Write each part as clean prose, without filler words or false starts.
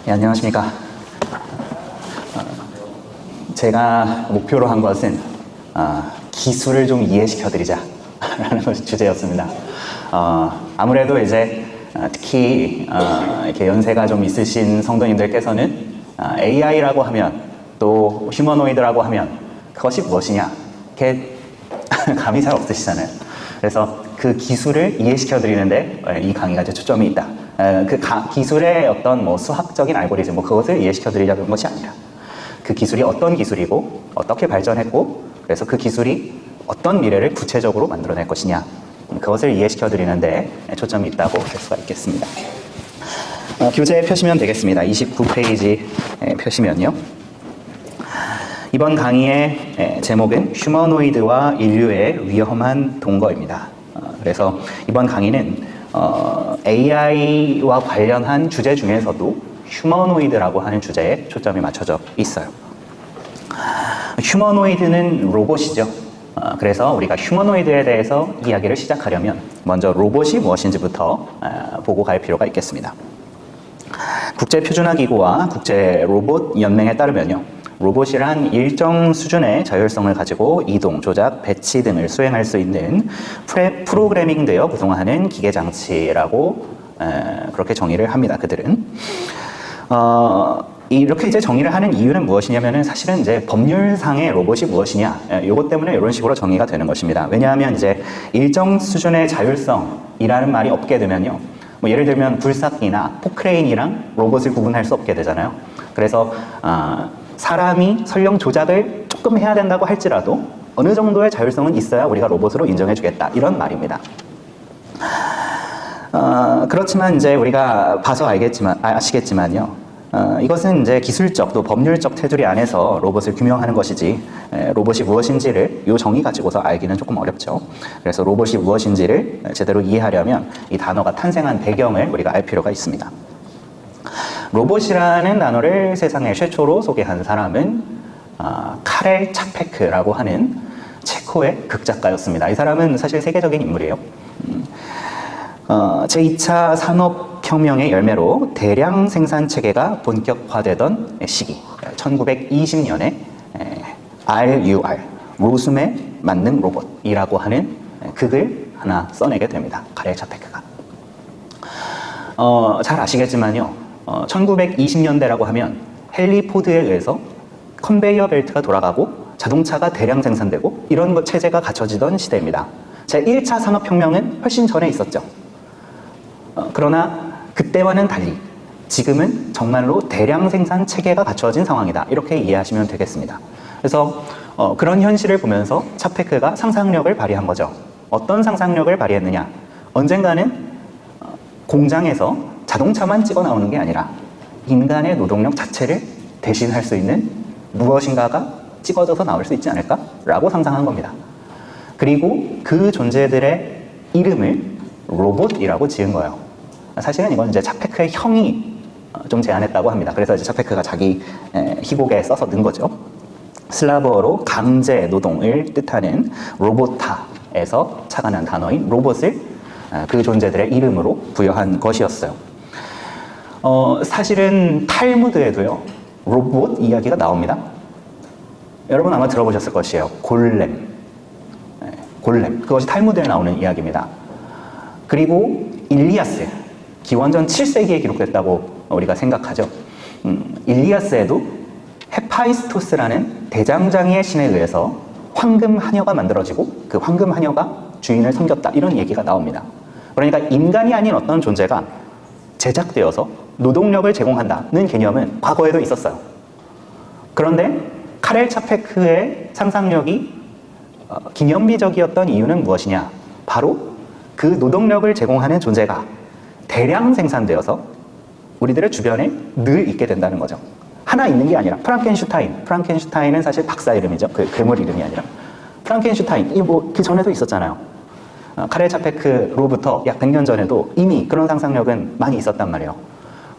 네, 안녕하십니까. 제가 목표로 한 것은 기술을 좀 이해시켜드리자 라는 것이 주제였습니다. 아무래도 이제 특히 이렇게 연세가 좀 있으신 성도님들께서는 AI라고 하면 또 휴머노이드라고 하면 그것이 무엇이냐 이렇게 감이 잘 없으시잖아요. 그래서 그 기술을 이해시켜드리는데 이 강의가 이제 초점이 있다. 그 기술의 어떤 뭐 수학적인 알고리즘 그것을 이해시켜드리려는 것이 아니라 그 기술이 어떤 기술이고 어떻게 발전했고 그래서 그 기술이 어떤 미래를 구체적으로 만들어낼 것이냐 그것을 이해시켜드리는데 초점이 있다고 할 수가 있겠습니다. 교재 펴시면 되겠습니다. 29페이지 펴시면요. 이번 강의의 제목은 휴머노이드와 인류의 위험한 동거입니다. 그래서 이번 강의는 AI와 관련한 주제 중에서도 휴머노이드라고 하는 주제에 초점이 맞춰져 있어요. 휴머노이드는 로봇이죠. 그래서 우리가 휴머노이드에 대해서 이야기를 시작하려면 먼저 로봇이 무엇인지부터 보고 갈 필요가 있겠습니다. 국제표준화기구와 국제로봇연맹에 따르면요. 로봇이란 일정 수준의 자율성을 가지고 이동, 조작, 배치 등을 수행할 수 있는 프로그래밍되어 구성하는 기계장치라고 그렇게 정의를 합니다. 그들은. 이렇게 이제 정의를 하는 이유는 무엇이냐면은 사실은 이제 법률상의 로봇이 무엇이냐, 이것 때문에 이런 식으로 정의가 되는 것입니다. 왜냐하면 이제 일정 수준의 자율성이라는 말이 없게 되면요. 뭐 예를 들면 굴삭기나 포크레인이랑 로봇을 구분할 수 없게 되잖아요. 그래서 사람이 설령 조작을 조금 해야 된다고 할지라도 어느 정도의 자율성은 있어야 우리가 로봇으로 인정해주겠다 이런 말입니다. 그렇지만 이제 우리가 봐서 아시겠지만요. 이것은 이제 기술적 또 법률적 테두리 안에서 로봇을 규명하는 것이지 로봇이 무엇인지를 이 정의 가지고서 알기는 조금 어렵죠. 그래서 로봇이 무엇인지를 제대로 이해하려면 이 단어가 탄생한 배경을 우리가 알 필요가 있습니다. 로봇이라는 단어를 세상에 최초로 소개한 사람은 카렐 차페크라고 하는 체코의 극작가였습니다. 이 사람은 사실 세계적인 인물이에요. 제2차 산업혁명의 열매로 대량 생산 체계가 본격화되던 시기 1920년에 RUR, 로숨의 만능 로봇이라고 하는 극을 하나 써내게 됩니다. 카렐 차페크가. 잘 아시겠지만요. 1920년대라고 하면 헨리 포드에 의해서 컨베이어 벨트가 돌아가고 자동차가 대량 생산되고 이런 체제가 갖춰지던 시대입니다. 제1차 산업혁명은 훨씬 전에 있었죠. 그러나 그때와는 달리 지금은 정말로 대량 생산 체계가 갖춰진 상황이다. 이렇게 이해하시면 되겠습니다. 그래서 그런 현실을 보면서 차페크가 상상력을 발휘한 거죠. 어떤 상상력을 발휘했느냐. 언젠가는 공장에서 자동차만 찍어 나오는 게 아니라 인간의 노동력 자체를 대신할 수 있는 무엇인가가 찍어져서 나올 수 있지 않을까? 라고 상상한 겁니다. 그리고 그 존재들의 이름을 로봇이라고 지은 거예요. 사실은 이건 이제 차페크의 형이 좀 제안했다고 합니다. 그래서 이제 차페크가 자기 희곡에 써서 넣은 거죠. 슬라브어로 강제 노동을 뜻하는 로보타에서 착안한 단어인 로봇을 그 존재들의 이름으로 부여한 것이었어요. 사실은 탈무드에도요, 로봇 이야기가 나옵니다. 여러분 아마 들어보셨을 것이에요. 골렘. 골렘. 그것이 탈무드에 나오는 이야기입니다. 그리고 일리아스. 기원전 7세기에 기록됐다고 우리가 생각하죠. 일리아스에도 헤파이스토스라는 대장장이의 신에 의해서 황금 하녀가 만들어지고 그 황금 하녀가 주인을 섬겼다. 이런 얘기가 나옵니다. 그러니까 인간이 아닌 어떤 존재가 제작되어서 노동력을 제공한다는 개념은 과거에도 있었어요. 그런데 카렐 차페크의 상상력이 기념비적이었던 이유는 무엇이냐? 바로 그 노동력을 제공하는 존재가 대량 생산되어서 우리들의 주변에 늘 있게 된다는 거죠. 하나 있는 게 아니라 프랑켄슈타인은 사실 박사 이름이죠. 그 괴물 이름이 아니라 프랑켄슈타인, 그 전에도 있었잖아요. 카렐 차페크로부터 약 100년 전에도 이미 그런 상상력은 많이 있었단 말이에요.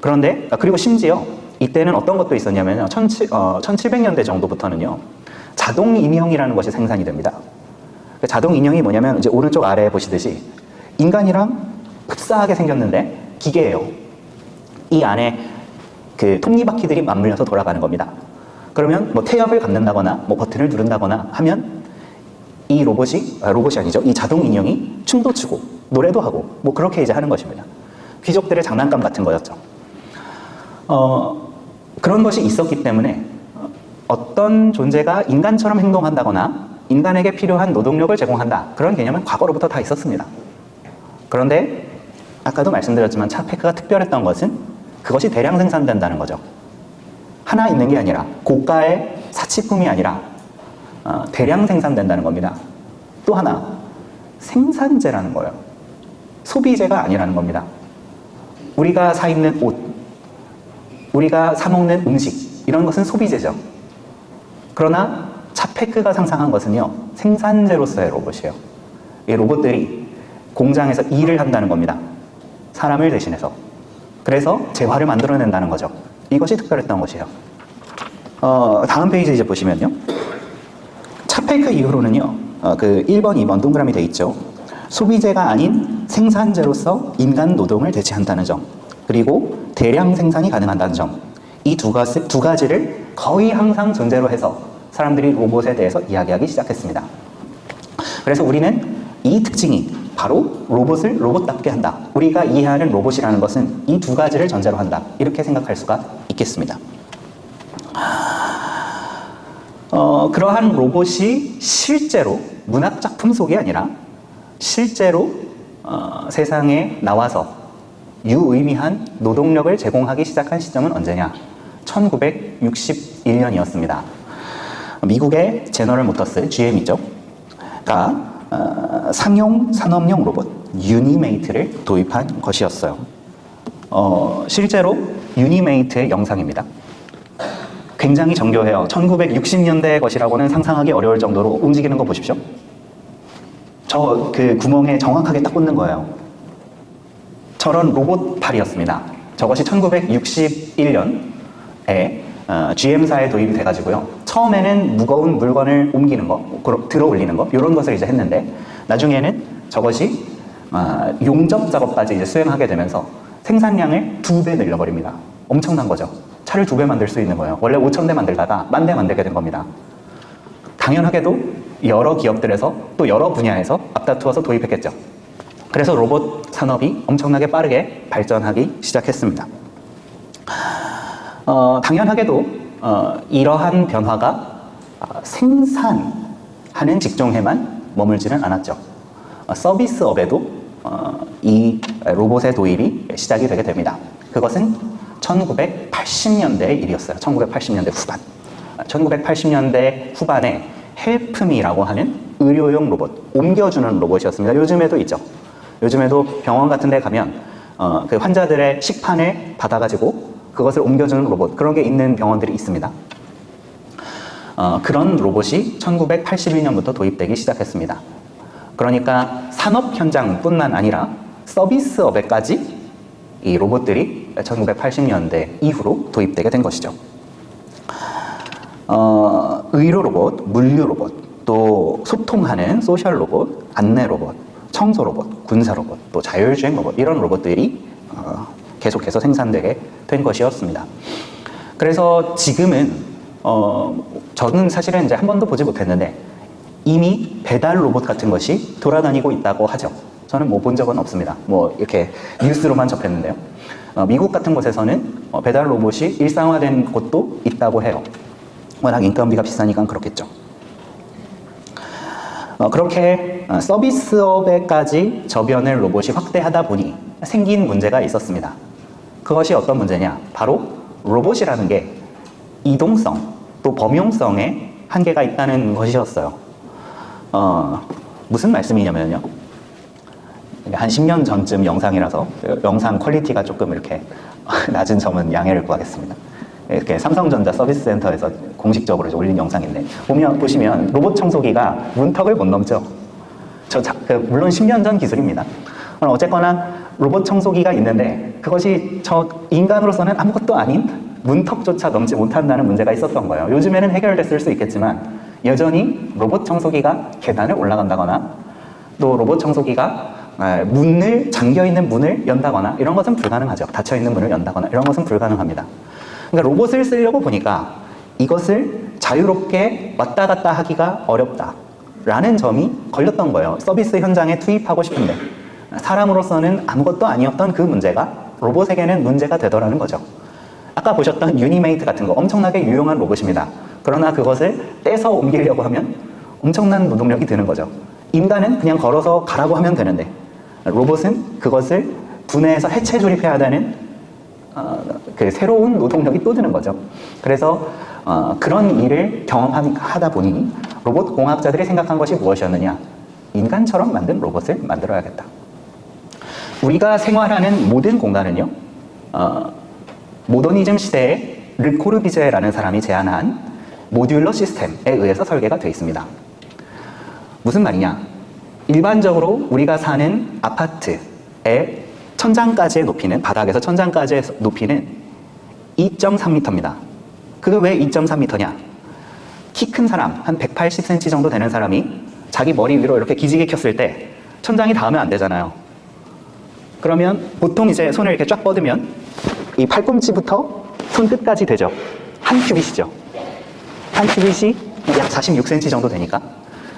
그런데 그리고 심지어 이때는 어떤 것도 있었냐면요. 1700년대 정도부터는요. 자동 인형이라는 것이 생산이 됩니다. 자동 인형이 뭐냐면 이제 오른쪽 아래에 보시듯이 인간이랑 흡사하게 생겼는데 기계예요. 이 안에 그 톱니바퀴들이 맞물려서 돌아가는 겁니다. 그러면 뭐 태엽을 감는다거나 뭐 버튼을 누른다거나 하면 이 로봇이 아니죠. 이 자동 인형이 춤도 추고 노래도 하고 뭐 그렇게 이제 하는 것입니다. 귀족들의 장난감 같은 거였죠. 그런 것이 있었기 때문에 어떤 존재가 인간처럼 행동한다거나 인간에게 필요한 노동력을 제공한다. 그런 개념은 과거로부터 다 있었습니다. 그런데 아까도 말씀드렸지만 차페크가 특별했던 것은 그것이 대량 생산된다는 거죠. 하나 있는 게 아니라 고가의 사치품이 아니라 대량 생산된다는 겁니다. 또 하나 생산재라는 거예요. 소비재가 아니라는 겁니다. 우리가 사 입는 옷, 우리가 사 먹는 음식 이런 것은 소비재죠. 그러나 차페크가 상상한 것은요, 생산재로서의 로봇이에요. 이 로봇들이 공장에서 일을 한다는 겁니다. 사람을 대신해서. 그래서 재화를 만들어낸다는 거죠. 이것이 특별했던 것이에요. 다음 페이지 이제 보시면요. 차페크 이후로는요, 그 1번, 2번 동그라미 돼 있죠. 소비재가 아닌 생산재로서 인간 노동을 대체한다는 점, 그리고 대량 생산이 가능하다는 점, 이 두 가지를 거의 항상 전제로 해서 사람들이 로봇에 대해서 이야기하기 시작했습니다. 그래서 우리는 이 특징이 바로 로봇을 로봇답게 한다. 우리가 이해하는 로봇이라는 것은 이 두 가지를 전제로 한다. 이렇게 생각할 수가 있겠습니다. 그러한 로봇이 실제로 문학작품 속이 아니라 실제로 세상에 나와서 유의미한 노동력을 제공하기 시작한 시점은 언제냐? 1961년이었습니다. 미국의 제너럴 모터스, GM이죠. 가 상용 산업용 로봇 유니메이트를 도입한 것이었어요. 실제로 유니메이트의 영상입니다. 굉장히 정교해요. 1960년대의 것이라고는 상상하기 어려울 정도로 움직이는 거 보십시오. 저 그 구멍에 정확하게 딱 꽂는 거예요. 저런 로봇 팔이었습니다. 저것이 1961년에 GM사에 도입이 돼가지고요. 처음에는 무거운 물건을 옮기는 거, 들어 올리는 거, 이런 것을 이제 했는데, 나중에는 저것이 용접 작업까지 이제 수행하게 되면서 생산량을 2배 늘려버립니다. 엄청난 거죠. 차를 2배 만들 수 있는 거예요. 원래 5,000대 만들다가 10,000대 만들게 된 겁니다. 당연하게도 여러 기업들에서 또 여러 분야에서 앞다투어서 도입했겠죠. 그래서 로봇 산업이 엄청나게 빠르게 발전하기 시작했습니다. 당연하게도 이러한 변화가 생산하는 직종에만 머물지는 않았죠. 서비스업에도 이 로봇의 도입이 시작이 되게 됩니다. 그것은 1980년대의 일이었어요. 1980년대 후반. 1980년대 후반에 헬프미라고 하는 의료용 로봇, 옮겨주는 로봇이었습니다. 요즘에도 있죠. 요즘에도 병원 같은 데 가면 그 환자들의 식판을 받아가지고 그것을 옮겨주는 로봇, 그런 게 있는 병원들이 있습니다. 그런 로봇이 1981년부터 도입되기 시작했습니다. 그러니까 산업 현장뿐만 아니라 서비스업에까지 이 로봇들이 1980년대 이후로 도입되게 된 것이죠. 의료 로봇, 물류 로봇, 또 소통하는 소셜 로봇, 안내 로봇, 청소 로봇, 군사 로봇, 또 자율주행 로봇, 이런 로봇들이 계속해서 생산되게 된 것이었습니다. 그래서 지금은 저는 사실은 이제 한 번도 보지 못했는데 이미 배달 로봇 같은 것이 돌아다니고 있다고 하죠. 저는 뭐 본 적은 없습니다. 뭐 이렇게 뉴스로만 접했는데요. 미국 같은 곳에서는 배달 로봇이 일상화된 곳도 있다고 해요. 워낙 인건비가 비싸니까 그렇겠죠. 그렇게 서비스업에까지 저변을 로봇이 확대하다 보니 생긴 문제가 있었습니다. 그것이 어떤 문제냐? 바로 로봇이라는 게 이동성, 또 범용성에 한계가 있다는 것이었어요. 무슨 말씀이냐면요. 한 10년 전쯤 영상이라서 영상 퀄리티가 조금 이렇게 낮은 점은 양해를 구하겠습니다. 이렇게 삼성전자 서비스 센터에서 공식적으로 올린 영상인데 보시면 로봇 청소기가 문턱을 못 넘죠. 물론 10년 전 기술입니다. 어쨌거나 로봇 청소기가 있는데 그것이 저 인간으로서는 아무것도 아닌 문턱조차 넘지 못한다는 문제가 있었던 거예요. 요즘에는 해결됐을 수 있겠지만 여전히 로봇 청소기가 계단을 올라간다거나 또 로봇 청소기가 문을, 잠겨있는 문을 연다거나 이런 것은 불가능하죠. 닫혀있는 문을 연다거나 이런 것은 불가능합니다. 그러니까 로봇을 쓰려고 보니까 이것을 자유롭게 왔다 갔다 하기가 어렵다라는 점이 걸렸던 거예요. 서비스 현장에 투입하고 싶은데 사람으로서는 아무것도 아니었던 그 문제가 로봇에게는 문제가 되더라는 거죠. 아까 보셨던 유니메이트 같은 거 엄청나게 유용한 로봇입니다. 그러나 그것을 떼서 옮기려고 하면 엄청난 노동력이 드는 거죠. 인간은 그냥 걸어서 가라고 하면 되는데 로봇은 그것을 분해해서 해체 조립해야 되는 그 새로운 노동력이 또 드는 거죠. 그래서 그런 일을 경험하다 보니 로봇 공학자들이 생각한 것이 무엇이었느냐? 인간처럼 만든 로봇을 만들어야겠다. 우리가 생활하는 모든 공간은요, 모더니즘 시대에 르코르비제라는 사람이 제안한 모듈러 시스템에 의해서 설계가 되어 있습니다. 무슨 말이냐? 일반적으로 우리가 사는 아파트의 천장까지의 높이는, 바닥에서 천장까지의 높이는 2.3m입니다. 그게 왜 2.3m냐? 키 큰 사람, 한 180cm 정도 되는 사람이 자기 머리 위로 이렇게 기지개 켰을 때 천장이 닿으면 안 되잖아요. 그러면 보통 이제 손을 이렇게 쫙 뻗으면 이 팔꿈치부터 손끝까지 되죠. 한 큐빗이죠. 한 큐빗이 약 46cm 정도 되니까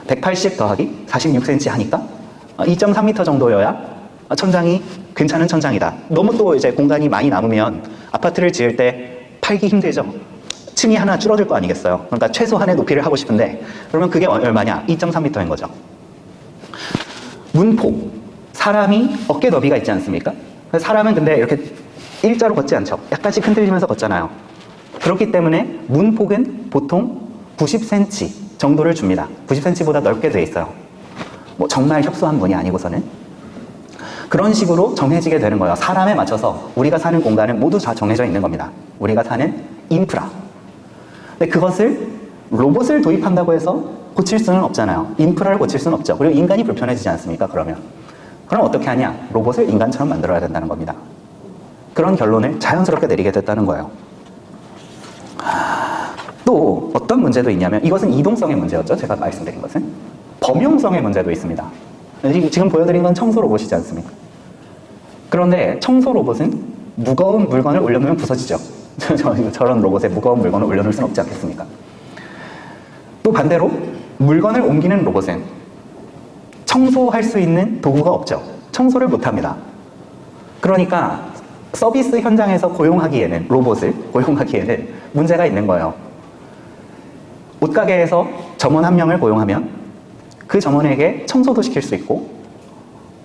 180 더하기 46cm 하니까 2.3m 정도여야 천장이 괜찮은 천장이다. 너무 또 이제 공간이 많이 남으면 아파트를 지을 때 팔기 힘들죠. 층이 하나 줄어들 거 아니겠어요. 그러니까 최소한의 높이를 하고 싶은데 그러면 그게 얼마냐? 2.3m인 거죠. 문폭. 사람이 어깨 너비가 있지 않습니까? 사람은 근데 이렇게 일자로 걷지 않죠. 약간씩 흔들리면서 걷잖아요. 그렇기 때문에 문폭은 보통 90cm 정도를 줍니다. 90cm보다 넓게 돼 있어요. 뭐 정말 협소한 문이 아니고서는. 그런 식으로 정해지게 되는 거예요. 사람에 맞춰서 우리가 사는 공간은 모두 다 정해져 있는 겁니다. 우리가 사는 인프라. 근데 그것을 로봇을 도입한다고 해서 고칠 수는 없잖아요. 인프라를 고칠 수는 없죠. 그리고 인간이 불편해지지 않습니까? 그럼 어떻게 하냐? 로봇을 인간처럼 만들어야 된다는 겁니다. 그런 결론을 자연스럽게 내리게 됐다는 거예요. 또 어떤 문제도 있냐면 이것은 이동성의 문제였죠. 제가 말씀드린 것은. 범용성의 문제도 있습니다. 지금 보여드린 건 청소 로봇이지 않습니까? 그런데 청소 로봇은 무거운 물건을 올려놓으면 부서지죠. 저런 로봇에 무거운 물건을 올려놓을 수는 없지 않겠습니까? 또 반대로 물건을 옮기는 로봇은 청소할 수 있는 도구가 없죠. 청소를 못합니다. 그러니까 서비스 현장에서 고용하기에는, 로봇을 고용하기에는 문제가 있는 거예요. 옷가게에서 점원 한 명을 고용하면 그 점원에게 청소도 시킬 수 있고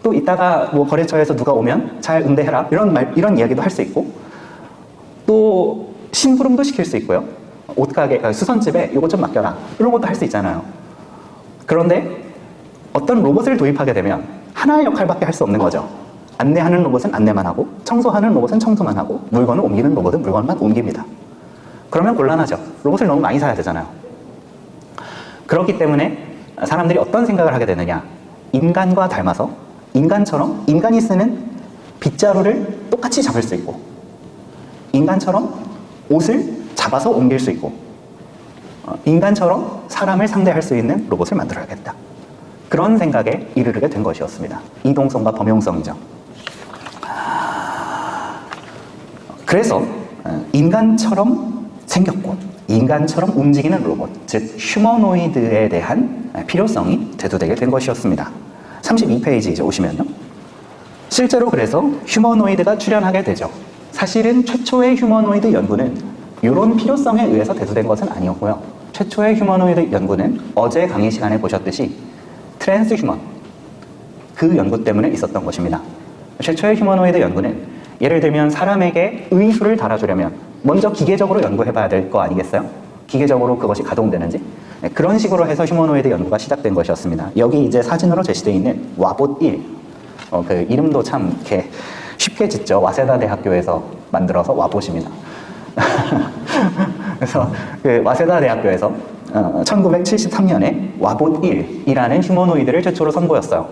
또 이따가 뭐 거래처에서 누가 오면 잘 응대해라 이런 이야기도 할 수 있고 또 심부름도 시킬 수 있고요. 옷가게, 수선집에 이것 좀 맡겨라 이런 것도 할 수 있잖아요. 그런데 어떤 로봇을 도입하게 되면 하나의 역할밖에 할 수 없는 거죠. 안내하는 로봇은 안내만 하고 청소하는 로봇은 청소만 하고 물건을 옮기는 로봇은 물건만 옮깁니다. 그러면 곤란하죠. 로봇을 너무 많이 사야 되잖아요. 그렇기 때문에 사람들이 어떤 생각을 하게 되느냐, 인간과 닮아서 인간처럼 인간이 쓰는 빗자루를 똑같이 잡을 수 있고 인간처럼 옷을 잡아서 옮길 수 있고 인간처럼 사람을 상대할 수 있는 로봇을 만들어야겠다. 그런 생각에 이르게 된 것이었습니다. 이동성과 범용성이죠. 그래서 인간처럼 생겼고 인간처럼 움직이는 로봇, 즉 휴머노이드에 대한 필요성이 대두되게 된 것이었습니다. 32페이지 이제 오시면요. 실제로 그래서 휴머노이드가 출현하게 되죠. 사실은 최초의 휴머노이드 연구는 이런 필요성에 의해서 대두된 것은 아니었고요. 최초의 휴머노이드 연구는 어제 강의 시간에 보셨듯이 트랜스휴먼, 그 연구 때문에 있었던 것입니다. 최초의 휴머노이드 연구는 예를 들면 사람에게 의수를 달아주려면 먼저 기계적으로 연구해봐야 될 거 아니겠어요? 기계적으로 그것이 가동되는지. 그런 식으로 해서 휴머노이드 연구가 시작된 것이었습니다. 여기 이제 사진으로 제시되어 있는 와봇 1. 그 이름도 참 이렇게 쉽게 짓죠. 와세다 대학교에서 만들어서 와봇입니다. 그래서 그 와세다 대학교에서 1973년에 와봇 1이라는 휴머노이드를 최초로 선보였어요.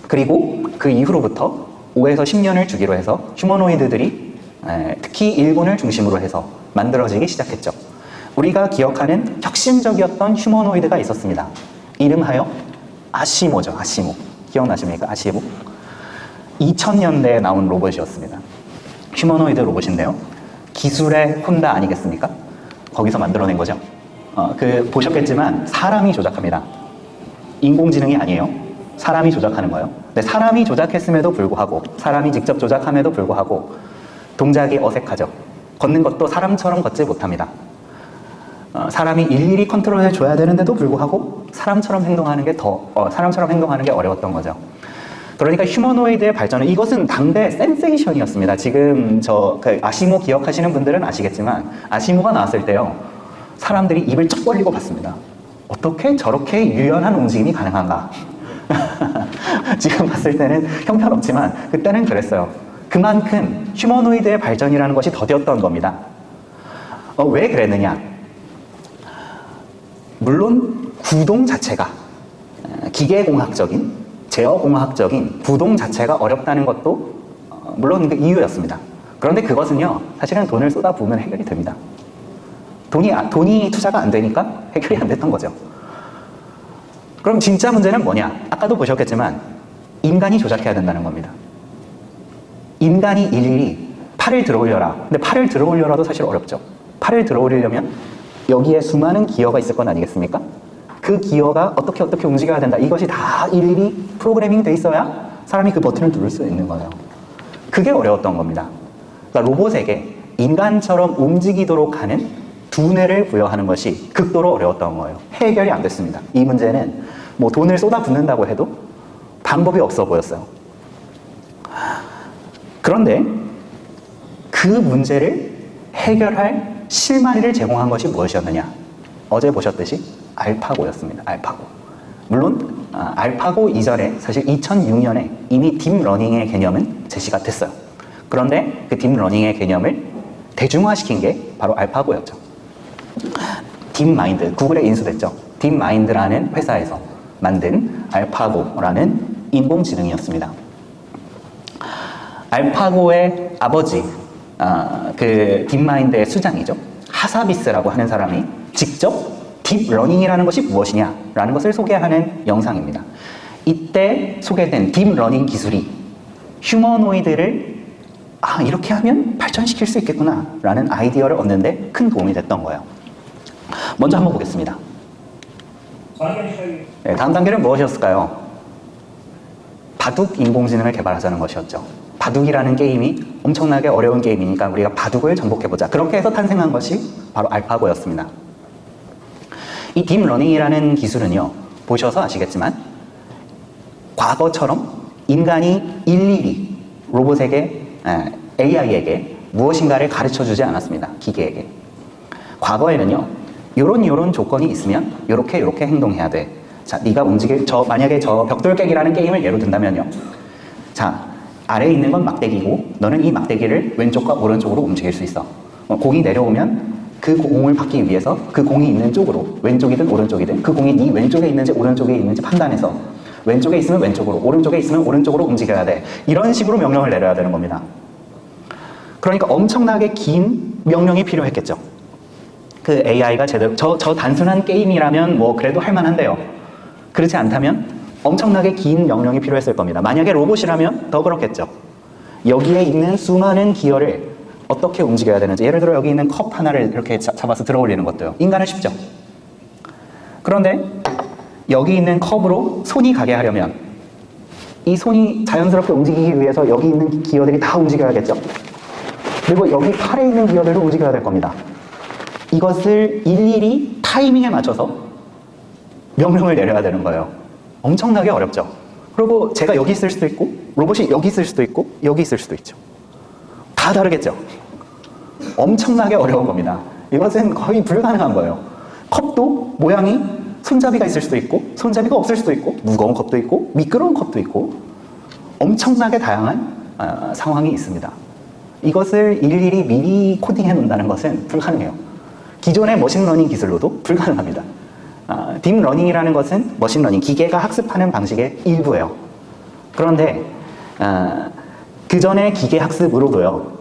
그리고 그 이후로부터 5에서 10년을 주기로 해서 휴머노이드들이 특히 일본을 중심으로 해서 만들어지기 시작했죠. 우리가 기억하는 혁신적이었던 휴머노이드가 있었습니다. 이름하여 아시모죠. 아시모. 기억나십니까? 아시모. 2000년대에 나온 로봇이었습니다. 휴머노이드 로봇인데요. 기술의 혼다 아니겠습니까? 거기서 만들어낸 거죠. 보셨겠지만 사람이 조작합니다. 인공지능이 아니에요. 사람이 조작하는 거예요. 근데 사람이 조작했음에도 불구하고, 사람이 직접 조작함에도 불구하고 동작이 어색하죠. 걷는 것도 사람처럼 걷지 못합니다. 사람이 일일이 컨트롤해 줘야 되는데도 불구하고 사람처럼 행동하는 게 어려웠던 거죠. 그러니까 휴머노이드의 발전은, 이것은 당대 센세이션이었습니다. 지금 아시모 기억하시는 분들은 아시겠지만, 아시모가 나왔을 때요, 사람들이 입을 쩍 벌리고 봤습니다. 어떻게 저렇게 유연한 움직임이 가능한가? 지금 봤을 때는 형편없지만 그때는 그랬어요. 그만큼 휴머노이드의 발전이라는 것이 더뎠던 겁니다. 왜 그랬느냐? 물론 구동 자체가 기계공학적인, 제어공학적인 구동 자체가 어렵다는 것도 물론 그 이유였습니다. 그런데 그것은요, 사실은 돈을 쏟아부으면 해결이 됩니다. 돈이 투자가 안 되니까 해결이 안 됐던 거죠. 그럼 진짜 문제는 뭐냐? 아까도 보셨겠지만 인간이 조작해야 된다는 겁니다. 인간이 일일이 팔을 들어 올려라. 근데 팔을 들어 올려라도 사실 어렵죠. 팔을 들어 올리려면 여기에 수많은 기어가 있을 건 아니겠습니까? 그 기어가 어떻게 움직여야 된다. 이것이 다 일일이 프로그래밍 돼 있어야 사람이 그 버튼을 누를 수 있는 거예요. 그게 어려웠던 겁니다. 그러니까 로봇에게 인간처럼 움직이도록 하는 두뇌를 부여하는 것이 극도로 어려웠던 거예요. 해결이 안 됐습니다. 이 문제는 뭐 돈을 쏟아붓는다고 해도 방법이 없어 보였어요. 그런데 그 문제를 해결할 실마리를 제공한 것이 무엇이었느냐? 어제 보셨듯이 알파고였습니다. 알파고. 물론 알파고 이전에, 사실 2006년에 이미 딥러닝의 개념은 제시가 됐어요. 그런데 그 딥러닝의 개념을 대중화시킨 게 바로 알파고였죠. 딥마인드, 구글에 인수됐죠. 딥마인드라는 회사에서 만든 알파고라는 인공지능이었습니다. 알파고의 아버지, 그 딥마인드의 수장이죠. 하사비스라고 하는 사람이 직접 딥러닝이라는 것이 무엇이냐라는 것을 소개하는 영상입니다. 이때 소개된 딥러닝 기술이 휴머노이드를 이렇게 하면 발전시킬 수 있겠구나 라는 아이디어를 얻는데 큰 도움이 됐던 거예요. 먼저 한번 보겠습니다. 네, 다음 단계는 무엇이었을까요? 바둑 인공지능을 개발하자는 것이었죠. 바둑이라는 게임이 엄청나게 어려운 게임이니까 우리가 바둑을 정복해보자. 그렇게 해서 탄생한 것이 바로 알파고였습니다. 이 딥러닝이라는 기술은요, 보셔서 아시겠지만 과거처럼 인간이 일일이 로봇에게, AI에게 무엇인가를 가르쳐주지 않았습니다. 기계에게. 과거에는요, 요런 조건이 있으면 요렇게 행동해야 돼. 자, 네가 만약에 저 벽돌 깨기라는 게임을 예로 든다면요. 자, 아래에 있는 건 막대기고 너는 이 막대기를 왼쪽과 오른쪽으로 움직일 수 있어. 공이 내려오면 그 공을 받기 위해서 그 공이 있는 쪽으로, 왼쪽이든 오른쪽이든 그 공이 네 왼쪽에 있는지 오른쪽에 있는지 판단해서 왼쪽에 있으면 왼쪽으로, 오른쪽에 있으면 오른쪽으로 움직여야 돼. 이런 식으로 명령을 내려야 되는 겁니다. 그러니까 엄청나게 긴 명령이 필요했겠죠. 그 AI가 제대로, 저 단순한 게임이라면 뭐 그래도 할만한데요. 그렇지 않다면 엄청나게 긴 명령이 필요했을 겁니다. 만약에 로봇이라면 더 그렇겠죠. 여기에 있는 수많은 기어를 어떻게 움직여야 되는지, 예를 들어 여기 있는 컵 하나를 이렇게 잡아서 들어 올리는 것도요. 인간은 쉽죠. 그런데 여기 있는 컵으로 손이 가게 하려면 이 손이 자연스럽게 움직이기 위해서 여기 있는 기어들이 다 움직여야겠죠. 그리고 여기 팔에 있는 기어들도 움직여야 될 겁니다. 이것을 일일이 타이밍에 맞춰서 명령을 내려야 되는 거예요. 엄청나게 어렵죠. 그리고 제가 여기 있을 수도 있고 로봇이 여기 있을 수도 있고 여기 있을 수도 있죠. 다 다르겠죠. 엄청나게 어려운 겁니다. 이것은 거의 불가능한 거예요. 컵도 모양이 손잡이가 있을 수도 있고 손잡이가 없을 수도 있고 무거운 컵도 있고 미끄러운 컵도 있고 엄청나게 다양한 상황이 있습니다. 이것을 일일이 미리 코딩해 놓는다는 것은 불가능해요. 기존의 머신러닝 기술로도 불가능합니다. 딥러닝이라는 것은 머신러닝, 기계가 학습하는 방식의 일부예요. 그런데 그 전에 기계 학습으로도요,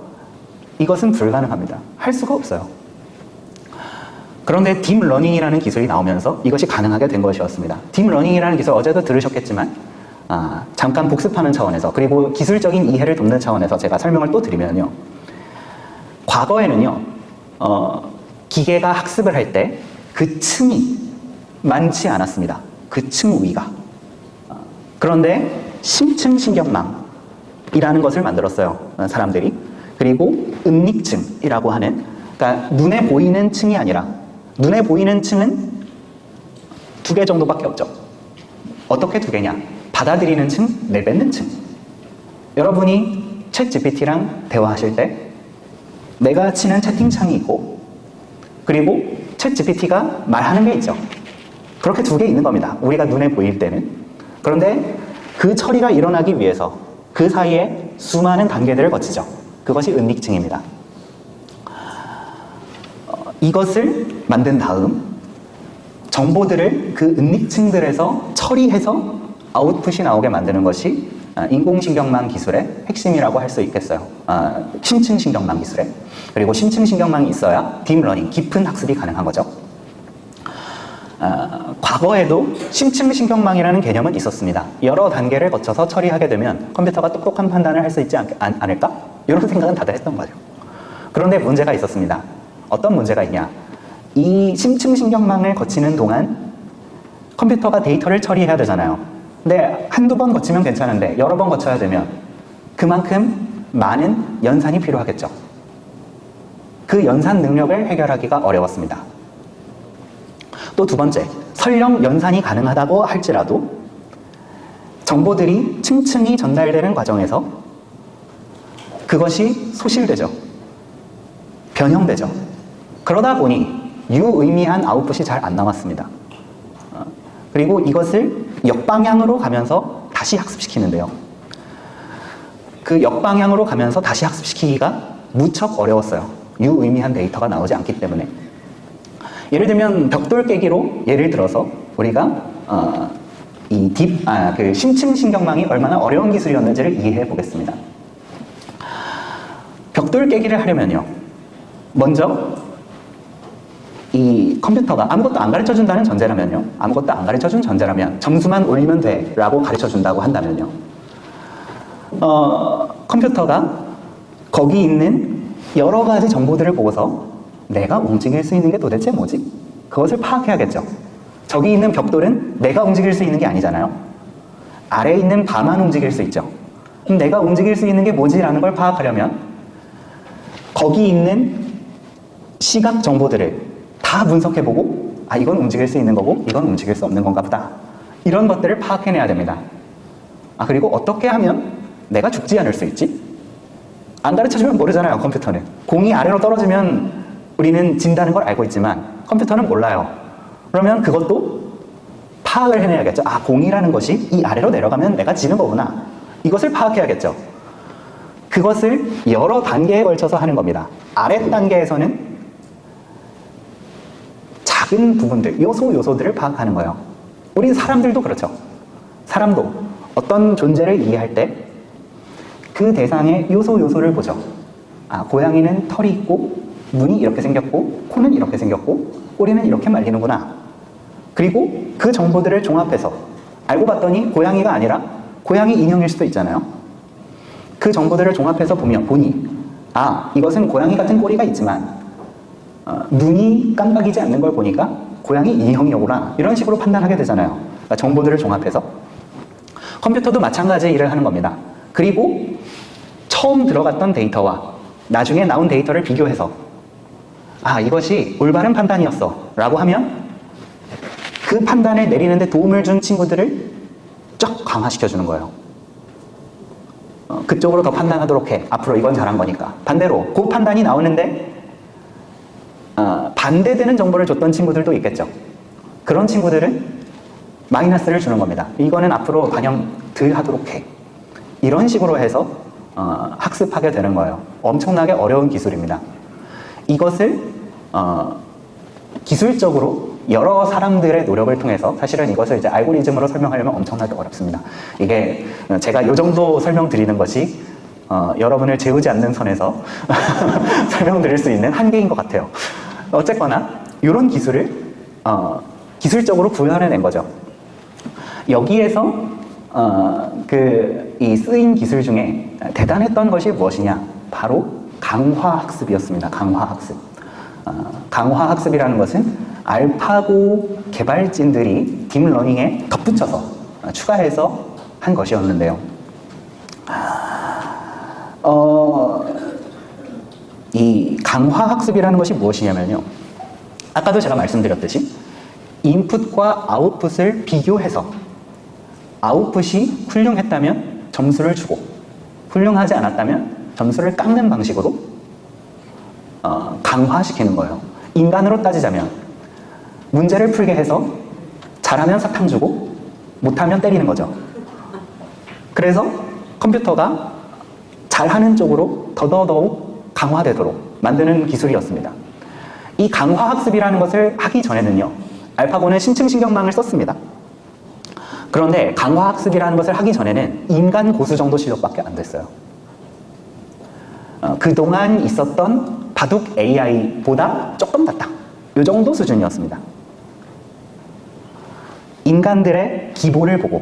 이것은 불가능합니다. 할 수가 없어요. 그런데 딥러닝이라는 기술이 나오면서 이것이 가능하게 된 것이었습니다. 딥러닝이라는 기술, 어제도 들으셨겠지만 잠깐 복습하는 차원에서, 그리고 기술적인 이해를 돕는 차원에서 제가 설명을 또 드리면요. 과거에는요, 기계가 학습을 할 때 그 층이 많지 않았습니다. 그 층 위가. 그런데 심층신경망이라는 것을 만들었어요, 사람들이. 그리고 은닉층이라고 하는, 그러니까 눈에 보이는 층이 아니라, 눈에 보이는 층은 2개 정도밖에 없죠. 어떻게 2개냐? 받아들이는 층, 내뱉는 층. 여러분이 챗 GPT랑 대화하실 때 내가 치는 채팅창이 있고, 그리고 챗 GPT가 말하는 게 있죠. 그렇게 2개 있는 겁니다, 우리가 눈에 보일 때는. 그런데 그 처리가 일어나기 위해서 그 사이에 수많은 단계들을 거치죠. 그것이 은닉층입니다. 이것을 만든 다음 정보들을 그 은닉층들에서 처리해서 아웃풋이 나오게 만드는 것이 인공신경망 기술의 핵심이라고 할 수 있겠어요. 심층신경망 기술에. 그리고 심층신경망이 있어야 딥러닝, 깊은 학습이 가능한 거죠. 과거에도 심층신경망이라는 개념은 있었습니다. 여러 단계를 거쳐서 처리하게 되면 컴퓨터가 똑똑한 판단을 할 수 있지 않을까? 이런 생각은 다들 했던 거죠. 그런데 문제가 있었습니다. 어떤 문제가 있냐? 이 심층신경망을 거치는 동안 컴퓨터가 데이터를 처리해야 되잖아요. 근데 한두 번 거치면 괜찮은데 여러 번 거쳐야 되면 그만큼 많은 연산이 필요하겠죠. 그 연산 능력을 해결하기가 어려웠습니다. 또 2번째, 설령 연산이 가능하다고 할지라도 정보들이 층층이 전달되는 과정에서 그것이 소실되죠. 변형되죠. 그러다 보니 유의미한 아웃풋이 잘 안 나왔습니다. 그리고 이것을 역방향으로 가면서 다시 학습시키는데요. 그 역방향으로 가면서 다시 학습시키기가 무척 어려웠어요. 유의미한 데이터가 나오지 않기 때문에. 예를 들면 벽돌 깨기로 예를 들어서 우리가 그 심층신경망이 얼마나 어려운 기술이었는지를 이해해 보겠습니다. 벽돌 깨기를 하려면요, 먼저 이 컴퓨터가 아무것도 안 가르쳐준다는 전제라면요, 아무것도 안 가르쳐준 전제라면 점수만 올리면 돼 라고 가르쳐준다고 한다면요, 컴퓨터가 거기 있는 여러 가지 정보들을 보고서 내가 움직일 수 있는 게 도대체 뭐지? 그것을 파악해야겠죠. 저기 있는 벽돌은 내가 움직일 수 있는 게 아니잖아요. 아래에 있는 바만 움직일 수 있죠. 그럼 내가 움직일 수 있는 게 뭐지라는 걸 파악하려면 거기 있는 시각 정보들을 다 분석해보고, 이건 움직일 수 있는 거고 이건 움직일 수 없는 건가 보다, 이런 것들을 파악해내야 됩니다. 그리고 어떻게 하면 내가 죽지 않을 수 있지? 안 가르쳐주면 모르잖아요, 컴퓨터는. 공이 아래로 떨어지면 우리는 진다는 걸 알고 있지만 컴퓨터는 몰라요. 그러면 그것도 파악을 해내야겠죠. 공이라는 것이 이 아래로 내려가면 내가 지는 거구나. 이것을 파악해야겠죠. 그것을 여러 단계에 걸쳐서 하는 겁니다. 아래 단계에서는 작은 부분들, 요소들을 파악하는 거예요. 우리 사람들도 그렇죠. 사람도 어떤 존재를 이해할 때 그 대상의 요소를 보죠. 고양이는 털이 있고 눈이 이렇게 생겼고 코는 이렇게 생겼고 꼬리는 이렇게 말리는구나. 그리고 그 정보들을 종합해서 알고 봤더니 고양이가 아니라 고양이 인형일 수도 있잖아요. 그 정보들을 종합해서 보니 이것은 고양이 같은 꼬리가 있지만 눈이 깜빡이지 않는 걸 보니까 고양이 인형이구나, 이런 식으로 판단하게 되잖아요. 그러니까 정보들을 종합해서. 컴퓨터도 마찬가지 일을 하는 겁니다. 그리고 처음 들어갔던 데이터와 나중에 나온 데이터를 비교해서 이것이 올바른 판단이었어 라고 하면 그 판단을 내리는데 도움을 준 친구들을 쫙 강화시켜주는 거예요. 그쪽으로 더 판단하도록 해. 앞으로 이건 잘한 거니까. 반대로 그 판단이 나오는데 반대되는 정보를 줬던 친구들도 있겠죠. 그런 친구들은 마이너스를 주는 겁니다. 이거는 앞으로 반영 덜 하도록 해. 이런 식으로 해서 학습하게 되는 거예요. 엄청나게 어려운 기술입니다. 이것을 기술적으로 여러 사람들의 노력을 통해서, 사실은 이것을 이제 알고리즘으로 설명하려면 엄청나게 어렵습니다. 이게 제가 이 정도 설명드리는 것이 여러분을 재우지 않는 선에서 설명드릴 수 있는 한계인 것 같아요. 어쨌거나 이런 기술을 기술적으로 구현해낸 거죠. 여기에서 이 쓰인 기술 중에 대단했던 것이 무엇이냐? 바로 강화학습이었습니다. 강화학습. 강화학습이라는 것은 알파고 개발진들이 딥러닝에 덧붙여서 추가해서 한 것이었는데요. 이 강화학습이라는 것이 무엇이냐면요. 아까도 제가 말씀드렸듯이 인풋과 아웃풋을 비교해서 아웃풋이 훌륭했다면 점수를 주고 훌륭하지 않았다면 점수를 깎는 방식으로 강화시키는 거예요. 인간으로 따지자면 문제를 풀게 해서 잘하면 사탕 주고 못하면 때리는 거죠. 그래서 컴퓨터가 잘하는 쪽으로 더더욱 강화되도록 만드는 기술이었습니다. 이 강화학습이라는 것을 하기 전에는요, 알파고는 심층신경망을 썼습니다. 그런데 강화학습이라는 것을 하기 전에는 인간 고수 정도 실력밖에 안 됐어요. 그동안 있었던 바둑 AI보다 조금 낫다. 이 정도 수준이었습니다. 인간들의 기본을 보고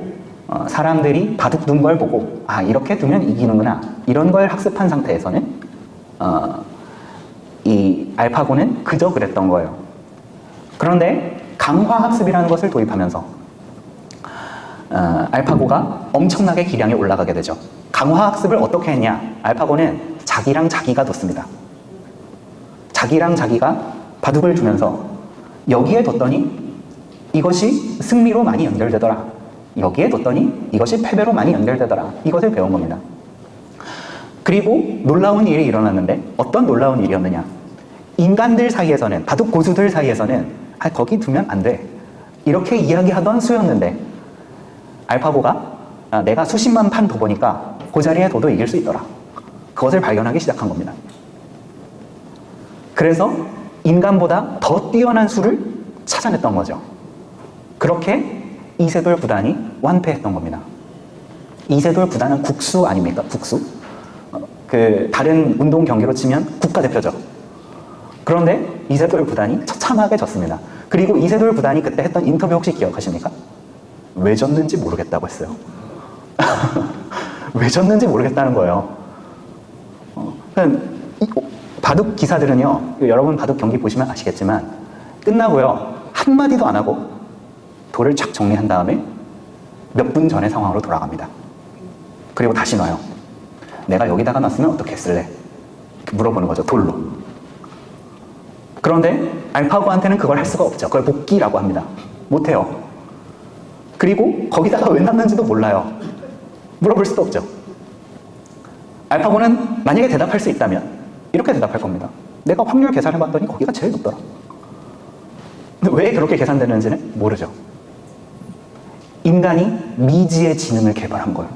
사람들이 바둑 둔 걸 보고 이렇게 두면 이기는구나. 이런 걸 학습한 상태에서는 이 알파고는 그저 그랬던 거예요. 그런데 강화학습이라는 것을 도입하면서 알파고가 엄청나게 기량이 올라가게 되죠. 강화학습을 어떻게 했냐? 알파고는 자기랑 자기가 뒀습니다. 자기랑 자기가 바둑을 두면서 여기에 뒀더니 이것이 승리로 많이 연결되더라. 여기에 뒀더니 이것이 패배로 많이 연결되더라. 이것을 배운 겁니다. 그리고 놀라운 일이 일어났는데 어떤 놀라운 일이었느냐? 인간들 사이에서는, 바둑 고수들 사이에서는 거기 두면 안 돼. 이렇게 이야기하던 수였는데 알파고가 내가 수십만 판 둬보니까 그 자리에 둬도 이길 수 있더라. 그것을 발견하기 시작한 겁니다. 그래서 인간보다 더 뛰어난 수를 찾아냈던 거죠. 그렇게 이세돌 구단이 완패했던 겁니다. 이세돌 구단은 국수 아닙니까? 국수. 다른 운동 경기로 치면 국가대표죠. 그런데 이세돌 구단이 처참하게 졌습니다. 그리고 이세돌 구단이 그때 했던 인터뷰 혹시 기억하십니까? 왜 졌는지 모르겠다고 했어요. 왜 졌는지 모르겠다는 거예요. 바둑 기사들은요, 여러분 바둑 경기 보시면 아시겠지만 끝나고요, 한마디도 안 하고 돌을 착 정리한 다음에 몇 분 전의 상황으로 돌아갑니다. 그리고 다시 놔요. 내가 여기다가 놨으면 어떻게 했을래? 물어보는 거죠, 돌로. 그런데 알파고한테는 그걸 할 수가 없죠. 그걸 복기라고 합니다. 못해요. 그리고 거기다가 왜 놨는지도 몰라요. 물어볼 수도 없죠. 알파고는 만약에 대답할 수 있다면 이렇게 대답할 겁니다. 내가 확률 계산해봤더니 거기가 제일 높더라. 근데 왜 그렇게 계산되는지는 모르죠. 인간이 미지의 지능을 개발한 거예요.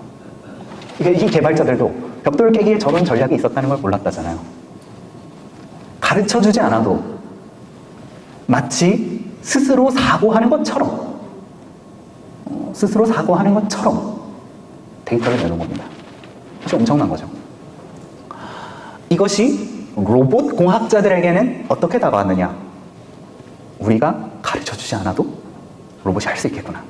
이 개발자들도 벽돌 깨기에 저런 전략이 있었다는 걸 몰랐다잖아요. 가르쳐주지 않아도 마치 스스로 사고하는 것처럼 데이터를 내는 겁니다. 이것이 엄청난 거죠. 이것이 로봇 공학자들에게는 어떻게 다가왔느냐? 우리가 가르쳐주지 않아도 로봇이 할 수 있겠구나.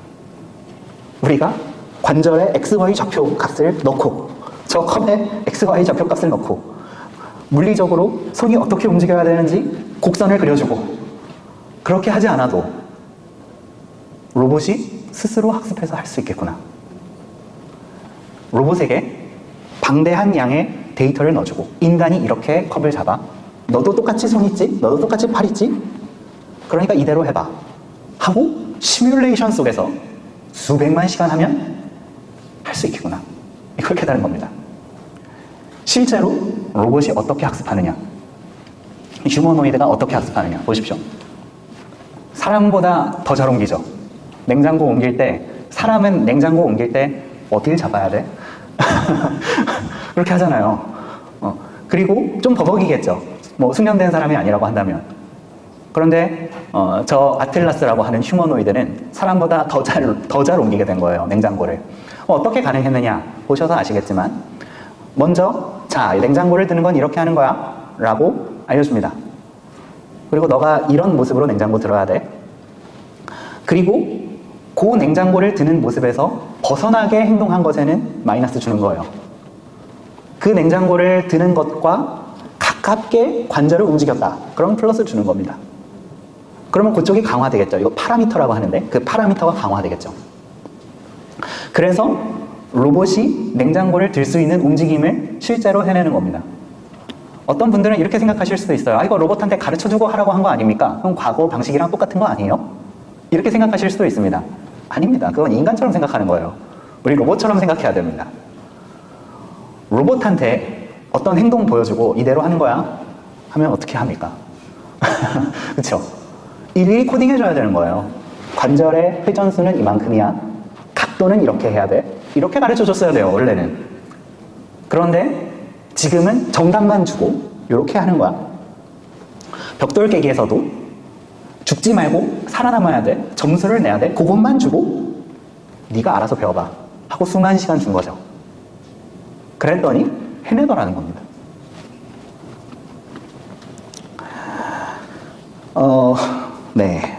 우리가 관절에 XY 좌표 값을 넣고 저 컵에 XY 좌표 값을 넣고 물리적으로 손이 어떻게 움직여야 되는지 곡선을 그려주고 그렇게 하지 않아도 로봇이 스스로 학습해서 할 수 있겠구나. 로봇에게 방대한 양의 데이터를 넣어주고 인간이 이렇게 컵을 잡아 너도 똑같이 손 있지? 너도 똑같이 팔 있지? 그러니까 이대로 해봐 하고 시뮬레이션 속에서 수백만 시간 하면 할 수 있겠구나. 이걸 깨달은 겁니다. 실제로 로봇이 어떻게 학습하느냐, 휴머노이드가 어떻게 학습하느냐 보십시오. 사람보다 더 잘 옮기죠. 냉장고 옮길 때, 사람은 냉장고 옮길 때 어딜 잡아야 돼? 그렇게 하잖아요. 그리고 좀 버벅이겠죠. 뭐 숙련된 사람이 아니라고 한다면. 그런데 저 아틀라스라고 하는 휴머노이드는 사람보다 더 잘 옮기게 된 거예요, 냉장고를. 어떻게 가능했느냐 보셔서 아시겠지만 먼저 자, 냉장고를 드는 건 이렇게 하는 거야 라고 알려줍니다. 그리고 너가 이런 모습으로 냉장고 들어야 돼. 그리고 그 냉장고를 드는 모습에서 벗어나게 행동한 것에는 마이너스 주는 거예요. 그 냉장고를 드는 것과 가깝게 관절을 움직였다. 그럼 플러스 주는 겁니다. 그러면 그쪽이 강화되겠죠. 이거 파라미터라고 하는데 그 파라미터가 강화되겠죠. 그래서 로봇이 냉장고를 들 수 있는 움직임을 실제로 해내는 겁니다. 어떤 분들은 이렇게 생각하실 수도 있어요. 아, 이거 로봇한테 가르쳐주고 하라고 한 거 아닙니까? 그럼 과거 방식이랑 똑같은 거 아니에요? 이렇게 생각하실 수도 있습니다. 아닙니다. 그건 인간처럼 생각하는 거예요. 우리 로봇처럼 생각해야 됩니다. 로봇한테 어떤 행동 보여주고 이대로 하는 거야? 하면 어떻게 합니까? 그렇죠? 일일이 코딩해줘야 되는 거예요. 관절의 회전수는 이만큼이야. 각도는 이렇게 해야 돼. 이렇게 가르쳐줬어야 돼요, 원래는. 그런데 지금은 정답만 주고 이렇게 하는 거야. 벽돌 깨기에서도 죽지 말고 살아남아야 돼. 점수를 내야 돼. 그것만 주고 네가 알아서 배워봐 하고 수많은 시간 준 거죠. 그랬더니 해내더라는 겁니다. 네.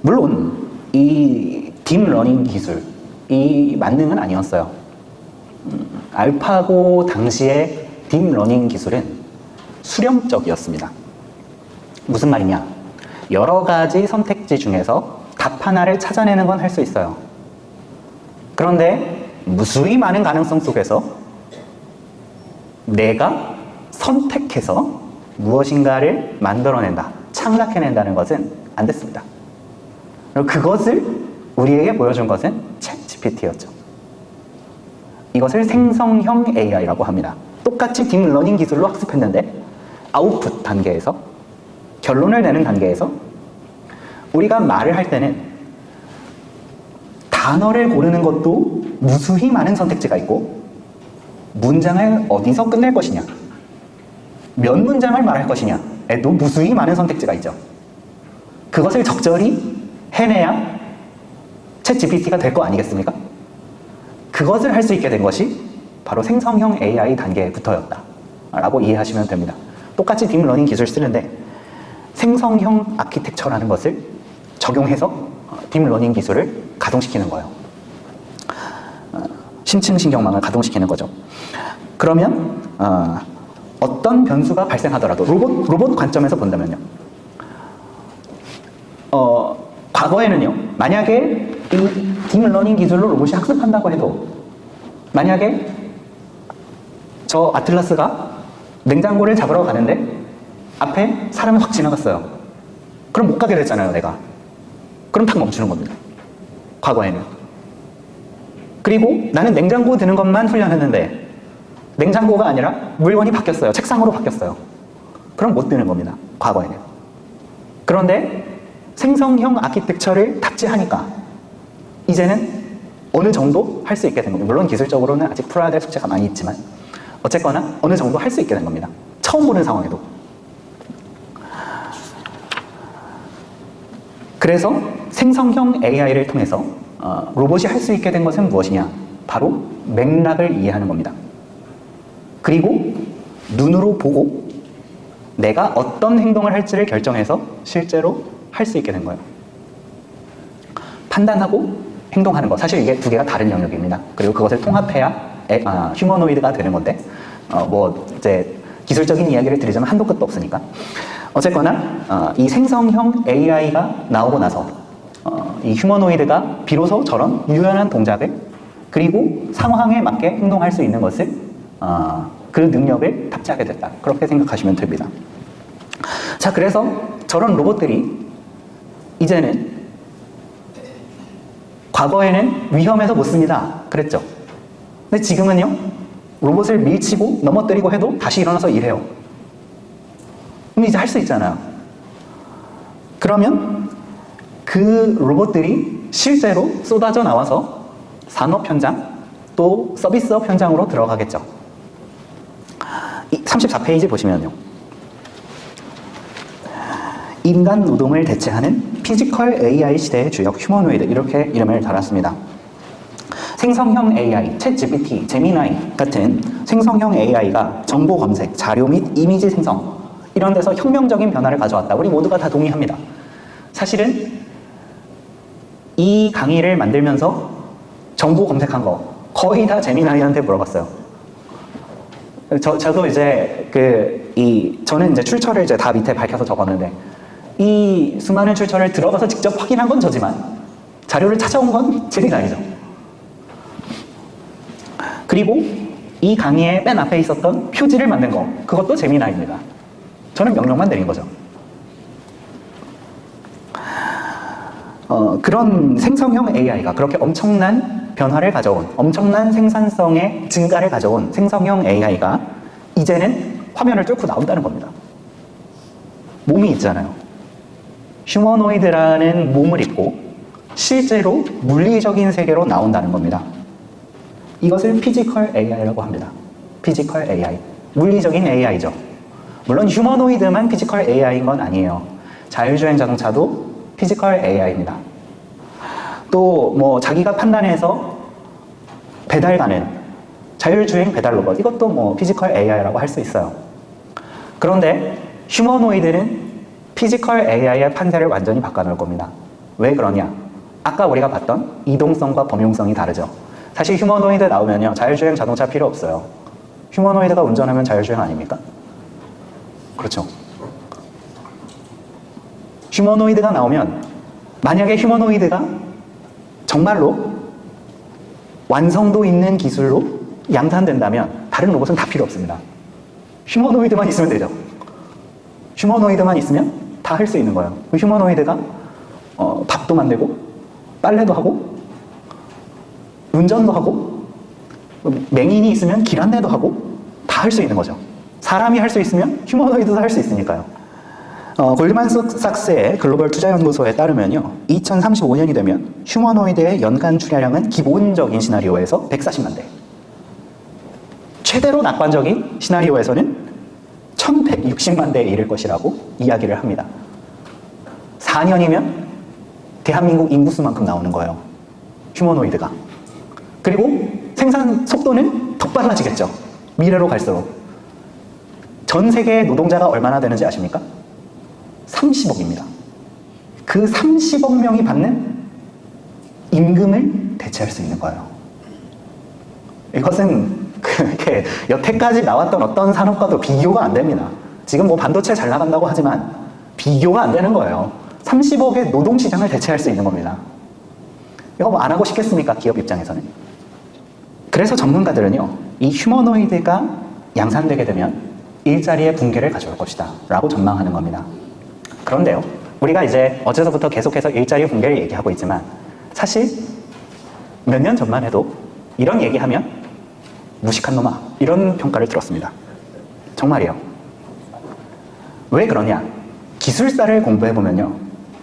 물론 이 딥러닝 기술이 만능은 아니었어요. 알파고 당시의 딥러닝 기술은 수렴적이었습니다. 무슨 말이냐? 여러 가지 선택지 중에서 답 하나를 찾아내는 건 할 수 있어요. 그런데 무수히 많은 가능성 속에서 내가 선택해서 무엇인가를 만들어낸다, 창작해낸다는 것은 안 됐습니다. 그리고 그것을 우리에게 보여준 것은 챗GPT였죠. 이것을 생성형 AI라고 합니다. 똑같이 딥러닝 기술로 학습했는데 아웃풋 단계에서, 결론을 내는 단계에서 우리가 말을 할 때는 단어를 고르는 것도 무수히 많은 선택지가 있고, 문장을 어디서 끝낼 것이냐, 몇 문장을 말할 것이냐에도 무수히 많은 선택지가 있죠. 그것을 적절히 해내야 챗GPT가 될 거 아니겠습니까? 그것을 할 수 있게 된 것이 바로 생성형 AI 단계부터였다 라고 이해하시면 됩니다. 똑같이 딥러닝 기술 쓰는데 생성형 아키텍처라는 것을 적용해서 딥러닝 기술을 가동시키는 거예요. 심층신경망을 가동시키는 거죠. 그러면 어떤 변수가 발생하더라도 로봇 관점에서 본다면요, 과거에는요, 만약에 이 딥러닝 기술로 로봇이 학습한다고 해도, 만약에 저 아틀라스가 냉장고를 잡으러 가는데 앞에 사람이 확 지나갔어요. 그럼 못 가게 됐잖아요, 내가. 그럼 탁 멈추는 겁니다. 과거에는. 그리고 나는 냉장고 드는 것만 훈련했는데 냉장고가 아니라 물건이 바뀌었어요. 책상으로 바뀌었어요. 그럼 못 드는 겁니다. 과거에는. 그런데 생성형 아키텍처를 탑재하니까 이제는 어느 정도 할 수 있게 된 겁니다. 물론 기술적으로는 아직 풀어야 될 숙제가 많이 있지만 어쨌거나 어느 정도 할 수 있게 된 겁니다. 처음 보는 상황에도. 그래서 생성형 AI를 통해서 로봇이 할 수 있게 된 것은 무엇이냐? 바로 맥락을 이해하는 겁니다. 그리고 눈으로 보고 내가 어떤 행동을 할지를 결정해서 실제로 할 수 있게 된 거예요. 판단하고 행동하는 거, 사실 이게 두 개가 다른 영역입니다. 그리고 그것을 통합해야 휴머노이드가 되는 건데, 이제 기술적인 이야기를 드리자면 한도 끝도 없으니까. 어쨌거나 이 생성형 AI가 나오고 나서 이 휴머노이드가 비로소 저런 유연한 동작을, 그리고 상황에 맞게 행동할 수 있는 것을, 그 능력을 탑재하게 됐다, 그렇게 생각하시면 됩니다. 자, 그래서 저런 로봇들이 이제는, 과거에는 위험해서 못 씁니다 그랬죠. 근데 지금은요, 로봇을 밀치고 넘어뜨리고 해도 다시 일어나서 일해요. 그럼 이제 할 수 있잖아요. 그러면 그 로봇들이 실제로 쏟아져 나와서 산업 현장, 또 서비스업 현장으로 들어가겠죠. 34페이지 보시면요, 인간 노동을 대체하는 피지컬 AI 시대의 주역 휴머노이드, 이렇게 이름을 달았습니다. 생성형 AI, 챗GPT, 제미나이 같은 생성형 AI가 정보 검색, 자료 및 이미지 생성, 이런 데서 혁명적인 변화를 가져왔다. 우리 모두가 다 동의합니다. 사실은 이 강의를 만들면서 정보 검색한 거 거의 다 제미나이한테 물어봤어요. 저도 이제 저는 이제 출처를 이제 다 밑에 밝혀서 적었는데, 이 수많은 출처를 들어가서 직접 확인한 건 저지만 자료를 찾아온 건 제미나이죠. 그리고 이 강의의 맨 앞에 있었던 표지를 만든 거, 그것도 제미나이입니다. 저는 명령만 내린 거죠. 그런 생성형 AI가 그렇게 엄청난 변화를 가져온, 엄청난 생산성의 증가를 가져온 생성형 AI가 이제는 화면을 뚫고 나온다는 겁니다. 몸이 있잖아요. 휴머노이드라는 몸을 입고 실제로 물리적인 세계로 나온다는 겁니다. 이것을 피지컬 AI라고 합니다. 피지컬 AI. 물리적인 AI죠. 물론 휴머노이드만 피지컬 AI인 건 아니에요. 자율주행 자동차도 피지컬 AI입니다. 또 뭐 자기가 판단해서 배달 가는 자율주행 배달 로봇, 이것도 뭐 피지컬 AI라고 할 수 있어요. 그런데 휴머노이드는 피지컬 AI의 판세를 완전히 바꿔놓을 겁니다. 왜 그러냐? 아까 우리가 봤던 이동성과 범용성이 다르죠. 사실 휴머노이드 나오면요, 자율주행 자동차 필요 없어요. 휴머노이드가 운전하면 자율주행 아닙니까? 그렇죠. 휴머노이드가 나오면, 만약에 휴머노이드가 정말로 완성도 있는 기술로 양산된다면 다른 로봇은 다 필요 없습니다. 휴머노이드만 있으면 되죠. 휴머노이드만 있으면 다 할 수 있는 거예요. 그 휴머노이드가 밥도 만들고 빨래도 하고 운전도 하고 맹인이 있으면 길 안내도 하고 다 할 수 있는 거죠. 사람이 할 수 있으면 휴머노이드도 할 수 있으니까요. 골드만삭스의 글로벌 투자연구소에 따르면요, 2035년이 되면 휴머노이드의 연간 출하량은 기본적인 시나리오에서 140만 대, 최대로 낙관적인 시나리오에서는 1160만 대에 이를 것이라고 이야기를 합니다. 4년이면 대한민국 인구수만큼 나오는 거예요, 휴머노이드가. 그리고 생산 속도는 더 빨라지겠죠, 미래로 갈수록. 전 세계의 노동자가 얼마나 되는지 아십니까? 30억입니다. 그 30억 명이 받는 임금을 대체할 수 있는 거예요. 이것은 그렇게 여태까지 나왔던 어떤 산업과도 비교가 안 됩니다. 지금 뭐 반도체 잘 나간다고 하지만 비교가 안 되는 거예요. 30억의 노동시장을 대체할 수 있는 겁니다. 이거 뭐 안 하고 싶겠습니까? 기업 입장에서는. 그래서 전문가들은요, 이 휴머노이드가 양산되게 되면 일자리의 붕괴를 가져올 것이다 라고 전망하는 겁니다. 그런데요, 우리가 이제 어제서부터 계속해서 일자리 붕괴를 얘기하고 있지만, 사실 몇 년 전만 해도 이런 얘기하면 무식한 놈아, 이런 평가를 들었습니다. 정말이에요. 왜 그러냐? 기술사를 공부해보면요,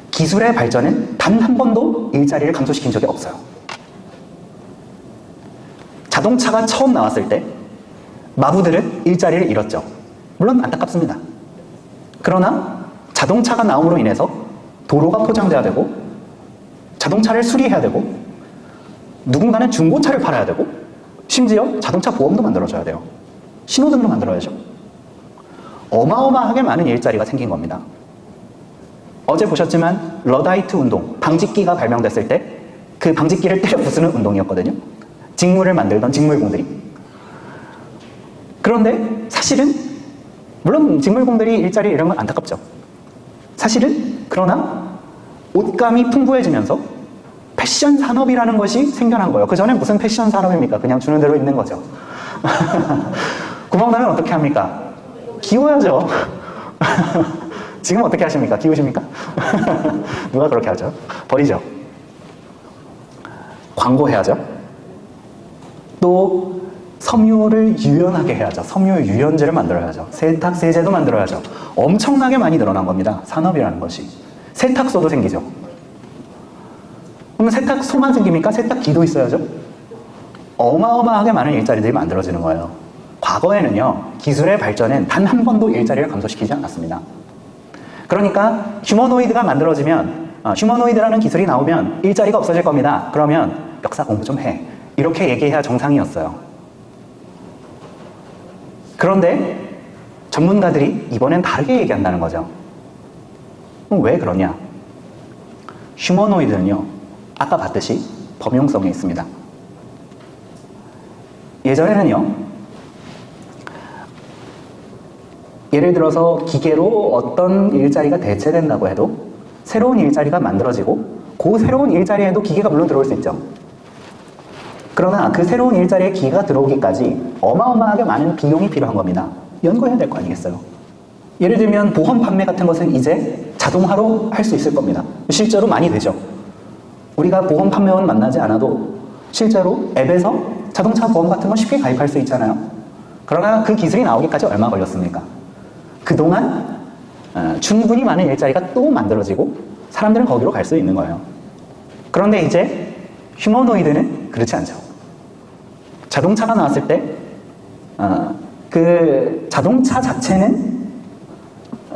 기술의 발전은 단 한 번도 일자리를 감소시킨 적이 없어요. 자동차가 처음 나왔을 때 마부들은 일자리를 잃었죠. 물론 안타깝습니다. 그러나 자동차가 나옴으로 인해서 도로가 포장돼야 되고, 자동차를 수리해야 되고, 누군가는 중고차를 팔아야 되고, 심지어 자동차 보험도 만들어줘야 돼요. 신호등도 만들어야죠. 어마어마하게 많은 일자리가 생긴 겁니다. 어제 보셨지만 러다이트 운동, 방직기가 발명됐을 때 그 방직기를 때려 부수는 운동이었거든요. 직물을 만들던 직물공들이. 그런데 사실은, 물론 직물공들이 일자리 이런 건 안타깝죠. 사실은 그러나 옷감이 풍부해지면서 패션 산업이라는 것이 생겨난 거예요. 그전엔 무슨 패션 산업입니까? 그냥 주는 대로 입는 거죠. 구멍 나면 어떻게 합니까? 기워야죠. 지금 어떻게 하십니까? 기우십니까? 누가 그렇게 하죠? 버리죠. 광고해야죠. 또 섬유를 유연하게 해야죠. 섬유 유연제를 만들어야죠. 세탁세제도 만들어야죠. 엄청나게 많이 늘어난 겁니다, 산업이라는 것이. 세탁소도 생기죠. 그러면 세탁소만 생깁니까? 세탁기도 있어야죠. 어마어마하게 많은 일자리들이 만들어지는 거예요. 과거에는요, 기술의 발전은 단 한 번도 일자리를 감소시키지 않았습니다. 그러니까 휴머노이드가 만들어지면, 휴머노이드라는 기술이 나오면 일자리가 없어질 겁니다. 그러면 역사 공부 좀 해, 이렇게 얘기해야 정상이었어요. 그런데 전문가들이 이번엔 다르게 얘기한다는 거죠. 왜 그러냐? 휴머노이드는요, 아까 봤듯이 범용성이 있습니다. 예전에는요, 예를 들어서 기계로 어떤 일자리가 대체된다고 해도 새로운 일자리가 만들어지고 그 새로운 일자리에도 기계가 물론 들어올 수 있죠. 그러나 그 새로운 일자리에 기계가 들어오기까지 어마어마하게 많은 비용이 필요한 겁니다. 연구해야 될 거 아니겠어요? 예를 들면 보험 판매 같은 것은 이제 자동화로 할 수 있을 겁니다. 실제로 많이 되죠. 우리가 보험 판매원 만나지 않아도 실제로 앱에서 자동차 보험 같은 거 쉽게 가입할 수 있잖아요. 그러나 그 기술이 나오기까지 얼마 걸렸습니까? 그동안 충분히 많은 일자리가 또 만들어지고 사람들은 거기로 갈 수 있는 거예요. 그런데 이제 휴머노이드는 그렇지 않죠. 자동차가 나왔을 때 그 자동차 자체는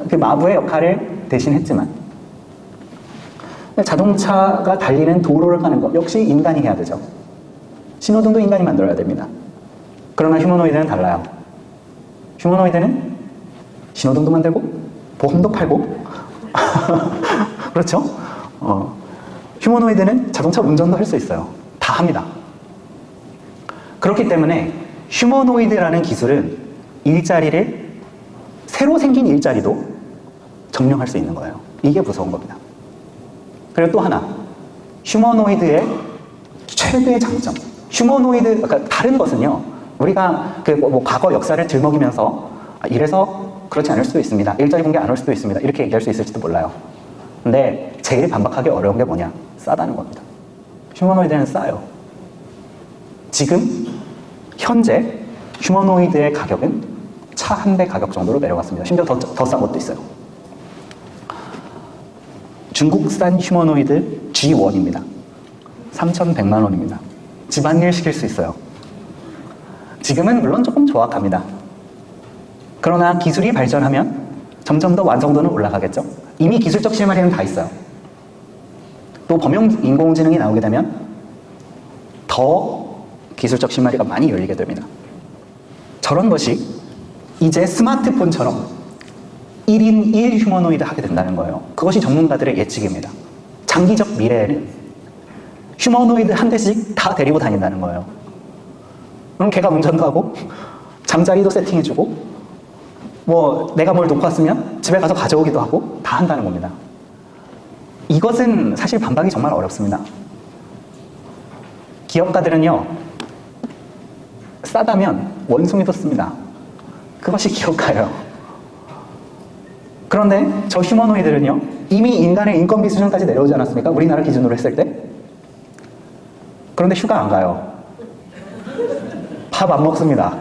그 마부의 역할을 대신했지만 자동차가 달리는 도로를 가는 것 역시 인간이 해야 되죠. 신호등도 인간이 만들어야 됩니다. 그러나 휴머노이드는 달라요. 휴머노이드는 신호등도 만들고 보험도 팔고 그렇죠? 휴머노이드는 자동차 운전도 할 수 있어요. 다 합니다. 그렇기 때문에 휴머노이드라는 기술은 일자리를 새로 생긴 일자리도 점령할 수 있는 거예요. 이게 무서운 겁니다. 그리고 또 하나, 휴머노이드의 최대의 장점. 휴머노이드, 그러니까 다른 것은요, 우리가 과거 역사를 들먹이면서 이래서 그렇지 않을 수도 있습니다. 일자리 공개 안 올 수도 있습니다. 이렇게 얘기할 수 있을지도 몰라요. 근데 제일 반박하기 어려운 게 뭐냐? 싸다는 겁니다. 휴머노이드는 싸요. 지금 현재 휴머노이드의 가격은 차 한 대 가격 정도로 내려갔습니다. 심지어 더 싼 것도 있어요. 중국산 휴머노이드 G1입니다. 3,100만 원입니다. 집안일 시킬 수 있어요. 지금은 물론 조금 조악합니다. 그러나 기술이 발전하면 점점 더 완성도는 올라가겠죠. 이미 기술적 실마리는 다 있어요. 또 범용 인공지능이 나오게 되면 더 기술적 실마리가 많이 열리게 됩니다. 저런 것이 이제 스마트폰처럼 1인 1 휴머노이드 하게 된다는 거예요. 그것이 전문가들의 예측입니다. 장기적 미래에는 휴머노이드 한 대씩 다 데리고 다닌다는 거예요. 그럼 걔가 운전도 하고 잠자리도 세팅해주고 내가 뭘 놓고 왔으면 집에 가서 가져오기도 하고 다 한다는 겁니다. 이것은 사실 반박이 정말 어렵습니다. 기업가들은요, 싸다면 원숭이도 씁니다. 그것이 기업가예요. 그런데 저 휴머노이드는요, 이미 인간의 인건비 수준까지 내려오지 않았습니까? 우리나라 기준으로 했을 때. 그런데 휴가 안 가요. 밥 안 먹습니다.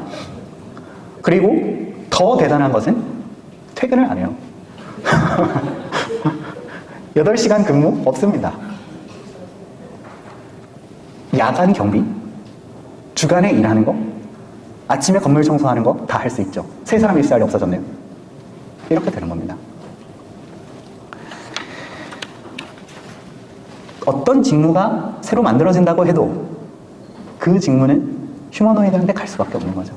그리고 더 대단한 것은 퇴근을 안 해요. 8시간 근무 없습니다. 야간 경비, 주간에 일하는 거, 아침에 건물 청소하는 거 다 할 수 있죠. 세 사람 일살이 없어졌네요. 이렇게 되는 겁니다. 어떤 직무가 새로 만들어진다고 해도 그 직무는 휴머노이드한테 갈 수밖에 없는 거죠.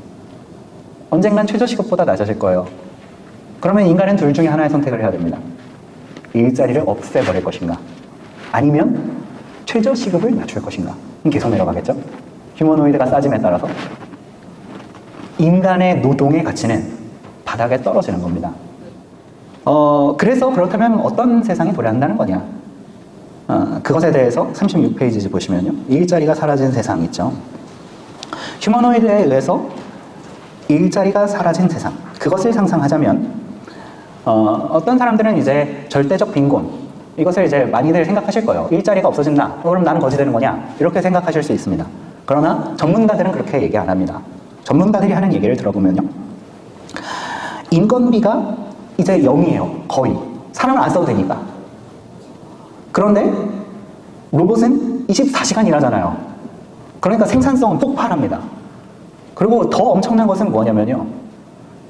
언젠간 최저시급보다 낮아질 거예요. 그러면 인간은 둘 중에 하나의 선택을 해야 됩니다. 일자리를 없애버릴 것인가, 아니면 최저시급을 낮출 것인가. 계속 내려가겠죠. 휴머노이드가 싸짐에 따라서 인간의 노동의 가치는 바닥에 떨어지는 겁니다. 그래서 그렇다면 어떤 세상이 도래한다는 거냐? 그것에 대해서 36페이지 보시면요, 일자리가 사라진 세상 있죠. 휴머노이드에 의해서 일자리가 사라진 세상, 그것을 상상하자면 어떤 사람들은 이제 절대적 빈곤, 이것을 이제 많이들 생각하실 거예요. 일자리가 없어진다, 그럼 나는 거지 되는 거냐, 이렇게 생각하실 수 있습니다. 그러나 전문가들은 그렇게 얘기 안 합니다. 전문가들이 하는 얘기를 들어보면요, 인건비가 이제 0이에요. 거의. 사람을 안 써도 되니까. 그런데 로봇은 24시간 일하잖아요. 그러니까 생산성은 폭발합니다. 그리고 더 엄청난 것은 뭐냐면요,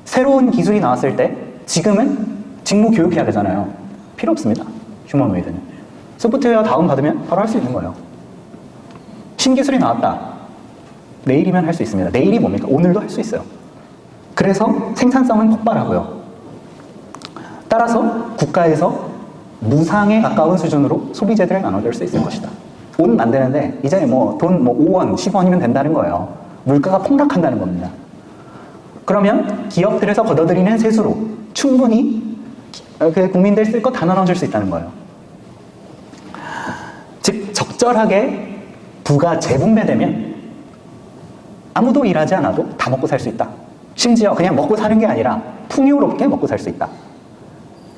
새로운 기술이 나왔을 때 지금은 직무 교육해야 되잖아요. 필요 없습니다. 휴머노이드는. 소프트웨어 다운받으면 바로 할 수 있는 거예요. 신기술이 나왔다. 내일이면 할 수 있습니다. 내일이 뭡니까? 오늘도 할 수 있어요. 그래서 생산성은 폭발하고요. 따라서 국가에서 무상에 가까운 수준으로 소비재들을 나눠줄 수 있을 것이다. 옷 만드는데 이제 뭐 돈 5원, 10원이면 된다는 거예요. 물가가 폭락한다는 겁니다. 그러면 기업들에서 걷어들이는 세수로 충분히 그 국민들 쓸 거 다 나눠줄 수 있다는 거예요. 즉 적절하게 부가 재분배되면 아무도 일하지 않아도 다 먹고 살 수 있다. 심지어 그냥 먹고 사는 게 아니라 풍요롭게 먹고 살 수 있다.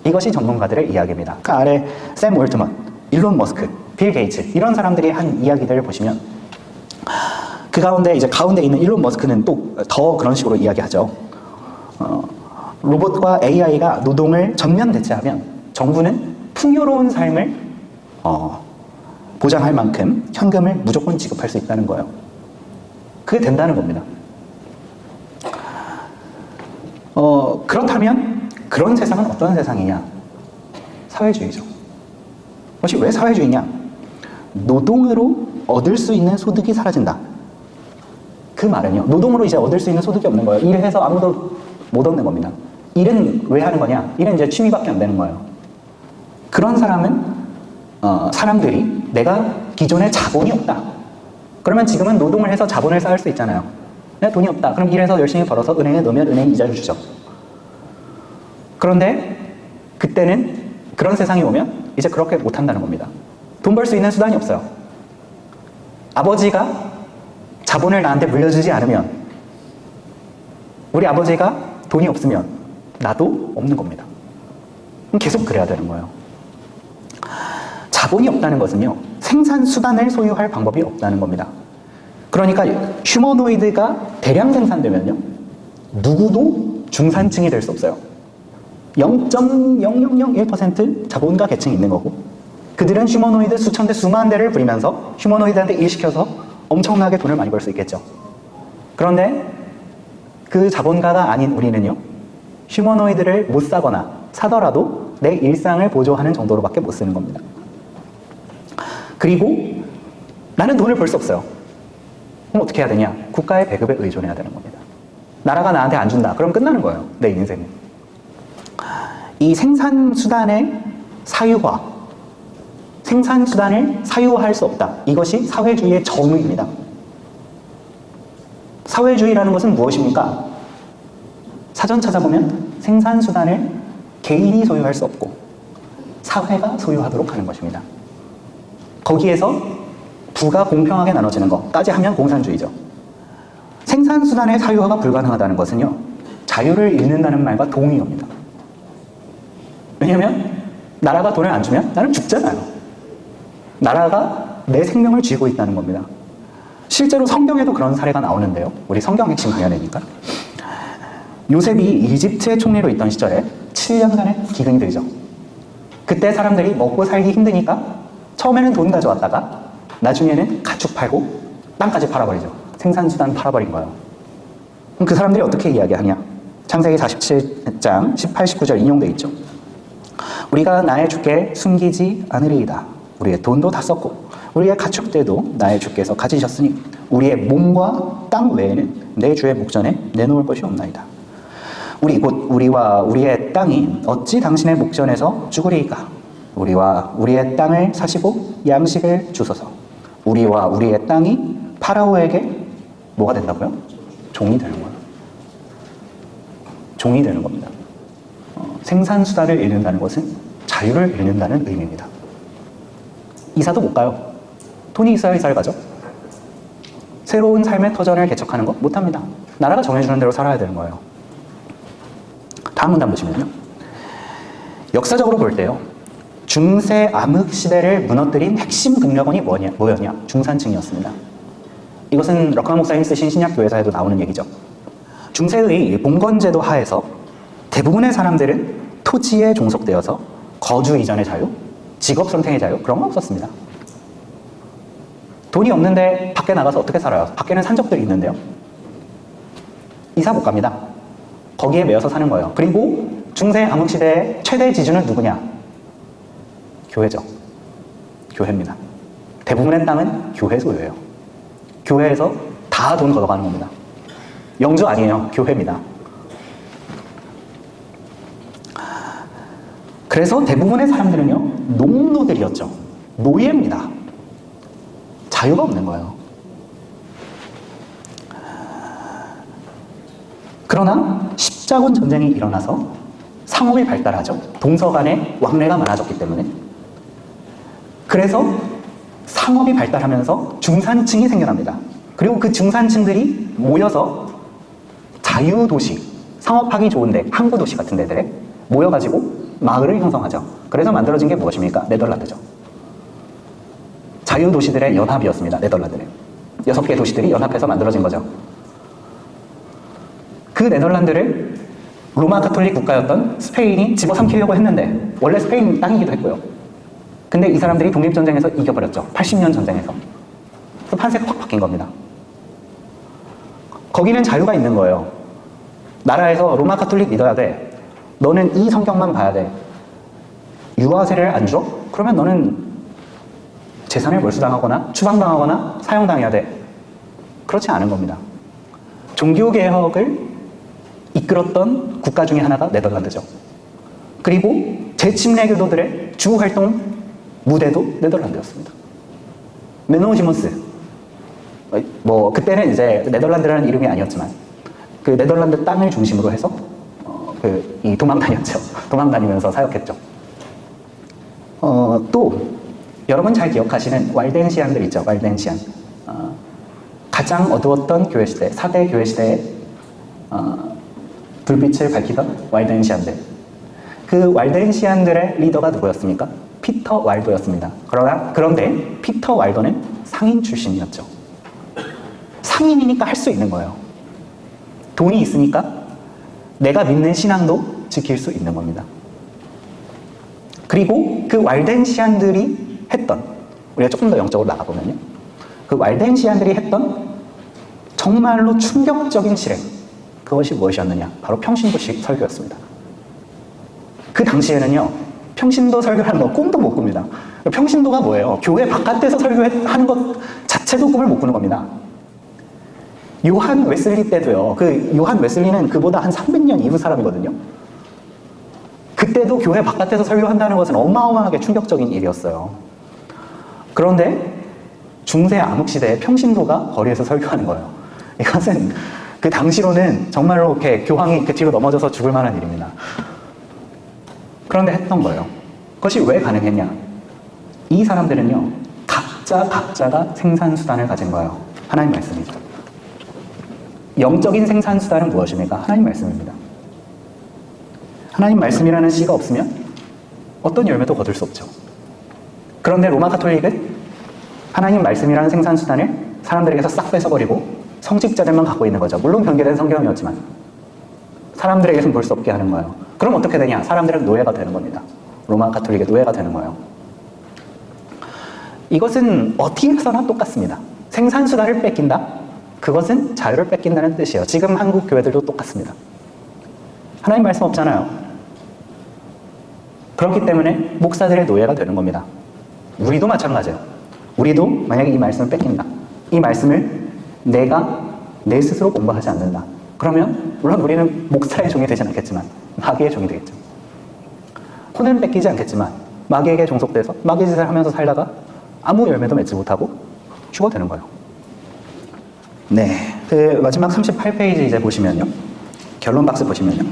이것이 전문가들의 이야기입니다. 그 아래 샘 올트먼, 일론 머스크, 빌 게이츠 이런 사람들이 한 이야기들을 보시면 그 가운데 이제 가운데 있는 일론 머스크는 또 더 그런 식으로 이야기하죠. 로봇과 AI가 노동을 전면 대체하면 정부는 풍요로운 삶을 보장할 만큼 현금을 무조건 지급할 수 있다는 거예요. 그게 된다는 겁니다. 그렇다면 그런 세상은 어떤 세상이냐? 사회주의죠. 그것이 왜 사회주의냐? 노동으로 얻을 수 있는 소득이 사라진다. 그 말은요, 노동으로 이제 얻을 수 있는 소득이 없는 거예요. 일해서 아무도 못 얻는 겁니다. 일은 왜 하는 거냐? 일은 이제 취미밖에 안 되는 거예요. 그런 사람은 사람들이 내가 기존에 자본이 없다. 그러면 지금은 노동을 해서 자본을 쌓을 수 있잖아요. 내가 돈이 없다. 그럼 일해서 열심히 벌어서 은행에 넣으면 은행이 이자를 주죠. 그런데 그때는 그런 세상이 오면 이제 그렇게 못한다는 겁니다. 돈 벌 수 있는 수단이 없어요. 아버지가 자본을 나한테 물려주지 않으면, 우리 아버지가 돈이 없으면 나도 없는 겁니다. 계속 그래야 되는 거예요. 자본이 없다는 것은요, 생산 수단을 소유할 방법이 없다는 겁니다. 그러니까 휴머노이드가 대량 생산되면요, 누구도 중산층이 될 수 없어요. 0.0001% 자본가 계층이 있는 거고, 그들은 휴머노이드 수천 대 수만 대를 부리면서 휴머노이드한테 일시켜서 엄청나게 돈을 많이 벌 수 있겠죠. 그런데 그 자본가가 아닌 우리는요, 휴머노이드를 못 사거나 사더라도 내 일상을 보조하는 정도로밖에 못 쓰는 겁니다. 그리고 나는 돈을 벌 수 없어요. 그럼 어떻게 해야 되냐? 국가의 배급에 의존해야 되는 겁니다. 나라가 나한테 안 준다. 그럼 끝나는 거예요. 내 인생은. 이 생산수단의 사유화, 생산수단을 사유화할 수 없다. 이것이 사회주의의 정의입니다. 사회주의라는 것은 무엇입니까? 사전 찾아보면 생산수단을 개인이 소유할 수 없고 사회가 소유하도록 하는 것입니다. 거기에서 부가 공평하게 나눠지는 것까지 하면 공산주의죠. 생산수단의 사유화가 불가능하다는 것은요, 자유를 잃는다는 말과 동의어입니다. 왜냐하면 나라가 돈을 안 주면 나는 죽잖아요. 나라가 내 생명을 쥐고 있다는 겁니다. 실제로 성경에도 그런 사례가 나오는데요. 우리 성경 핵심 강연이니까. 요셉이 이집트의 총리로 있던 시절에 7년간의 기근이 들죠. 그때 사람들이 먹고 살기 힘드니까 처음에는 돈 가져왔다가 나중에는 가축 팔고 땅까지 팔아버리죠. 생산수단 팔아버린 거예요. 그럼 그 사람들이 어떻게 이야기하냐? 창세기 47장 18, 19절 인용되어 있죠. 우리가 나의 주께 숨기지 않으리이다. 우리의 돈도 다 썼고 우리의 가축들도 나의 주께서 가지셨으니 우리의 몸과 땅 외에는 내 주의 목전에 내놓을 것이 없나이다. 우리와 우리의 땅이 어찌 당신의 목전에서 죽으리이까? 우리와 우리의 땅을 사시고 양식을 주소서. 우리와 우리의 땅이 파라오에게 뭐가 된다고요? 종이 되는 거예요. 종이 되는 겁니다. 생산수단을 잃는다는 것은 자유를 잃는다는 의미입니다. 이사도 못 가요. 돈이 있어야 이사를 가죠. 새로운 삶의 터전을 개척하는 거 못합니다. 나라가 정해주는 대로 살아야 되는 거예요. 다음 문단 보시면요, 역사적으로 볼 때요, 중세 암흑 시대를 무너뜨린 핵심 능력원이 뭐였냐? 중산층이었습니다. 이것은 럭강 목사님 쓰신 신약교회사에도 나오는 얘기죠. 중세의 봉건제도 하에서 대부분의 사람들은 토지에 종속되어서 거주 이전의 자유, 직업 선택의 자유, 그런 거 없었습니다. 돈이 없는데 밖에 나가서 어떻게 살아요? 밖에는 산적들이 있는데요. 이사 못 갑니다. 거기에 매여서 사는 거예요. 그리고 중세 암흑시대의 최대 지주는 누구냐? 교회죠. 교회입니다. 대부분의 땅은 교회 소유예요. 교회에서 다 돈 걷어가는 겁니다. 영주 아니에요. 교회입니다. 그래서 대부분의 사람들은요, 농노들이었죠. 노예입니다. 자유가 없는 거예요. 그러나 십자군 전쟁이 일어나서 상업이 발달하죠. 동서 간에 왕래가 많아졌기 때문에. 그래서 상업이 발달하면서 중산층이 생겨납니다. 그리고 그 중산층들이 모여서 자유도시, 상업하기 좋은데 항구도시 같은 데들에 모여가지고 마을을 형성하죠. 그래서 만들어진 게 무엇입니까? 네덜란드죠. 자유도시들의 연합이었습니다. 네덜란드는 6개 도시들이 연합해서 만들어진 거죠. 그 네덜란드를 로마 가톨릭 국가였던 스페인이 집어삼키려고 했는데, 원래 스페인 땅이기도 했고요. 근데 이 사람들이 독립전쟁에서 이겨버렸죠. 80년 전쟁에서. 그래서 판세가 확 바뀐 겁니다. 거기는 자유가 있는 거예요. 나라에서 로마 가톨릭 믿어야 돼. 너는 이 성경만 봐야 돼. 유아세례를 안 줘? 그러면 너는 재산을 몰수당하거나 추방당하거나 사형당해야 돼. 그렇지 않은 겁니다. 종교개혁을 이끌었던 국가 중에 하나가 네덜란드죠. 그리고 재침례 교도들의 주 활동 무대도 네덜란드였습니다. 메노 시몬스. 그때는 이제 네덜란드라는 이름이 아니었지만 그 네덜란드 땅을 중심으로 해서 도망다녔죠. 도망다니면서 사역했죠. 또 여러분 잘 기억하시는 왈덴시안들 있죠. 왈덴시안. 가장 어두웠던 교회 시대, 4대 교회 시대에 불빛을 밝히던 왈덴시안들. 그 왈덴시안들의 리더가 누구였습니까? 피터 왈도였습니다. 그런데 피터 왈도는 상인 출신이었죠. 상인이니까 할 수 있는 거예요. 돈이 있으니까 내가 믿는 신앙도 지킬 수 있는 겁니다. 그리고 그 왈덴시안들이 했던, 우리가 조금 더 영적으로 나가보면요, 그 왈덴시안들이 했던 정말로 충격적인 실행, 그것이 무엇이었느냐? 바로 평신도식 설교였습니다. 그 당시에는요, 평신도 설교하는 거 꿈도 못 꿉니다. 평신도가 뭐예요? 교회 바깥에서 설교하는 것 자체도 꿈을 못 꾸는 겁니다. 요한 웨슬리 때도요, 그 요한 웨슬리는 그보다 한 300년 이후 사람이거든요. 그때도 교회 바깥에서 설교한다는 것은 어마어마하게 충격적인 일이었어요. 그런데 중세 암흑시대에 평신도가 거리에서 설교하는 거예요. 이것은 그 당시로는 정말로 이렇게 교황이 이렇게 뒤로 넘어져서 죽을 만한 일입니다. 그런데 했던 거예요. 그것이 왜 가능했냐? 이 사람들은요, 각자가 생산수단을 가진 거예요. 하나님 말씀이죠. 영적인 생산수단은 무엇입니까? 하나님 말씀입니다. 하나님 말씀이라는 씨가 없으면 어떤 열매도 거둘 수 없죠. 그런데 로마 가톨릭은 하나님 말씀이라는 생산수단을 사람들에게서 싹 뺏어버리고 성직자들만 갖고 있는 거죠. 물론 변개된 성경이었지만 사람들에게서는 볼 수 없게 하는 거예요. 그럼 어떻게 되냐? 사람들은 노예가 되는 겁니다. 로마 가톨릭의 노예가 되는 거예요. 이것은 어떻게 해서나 똑같습니다. 생산수단을 뺏긴다? 그것은 자유를 뺏긴다는 뜻이에요. 지금 한국 교회들도 똑같습니다. 하나님 말씀 없잖아요. 그렇기 때문에 목사들의 노예가 되는 겁니다. 우리도 마찬가지예요. 우리도 만약에 이 말씀을 뺏긴다. 이 말씀을 내가 내 스스로 공부하지 않는다. 그러면 물론 우리는 목사의 종이 되지 않겠지만 마귀의 종이 되겠죠. 혼은 뺏기지 않겠지만 마귀에게 종속돼서 마귀 짓을 하면서 살다가 아무 열매도 맺지 못하고 죽어되는 거예요. 네, 그 마지막 38페이지 이제 보시면요, 결론 박스 보시면요,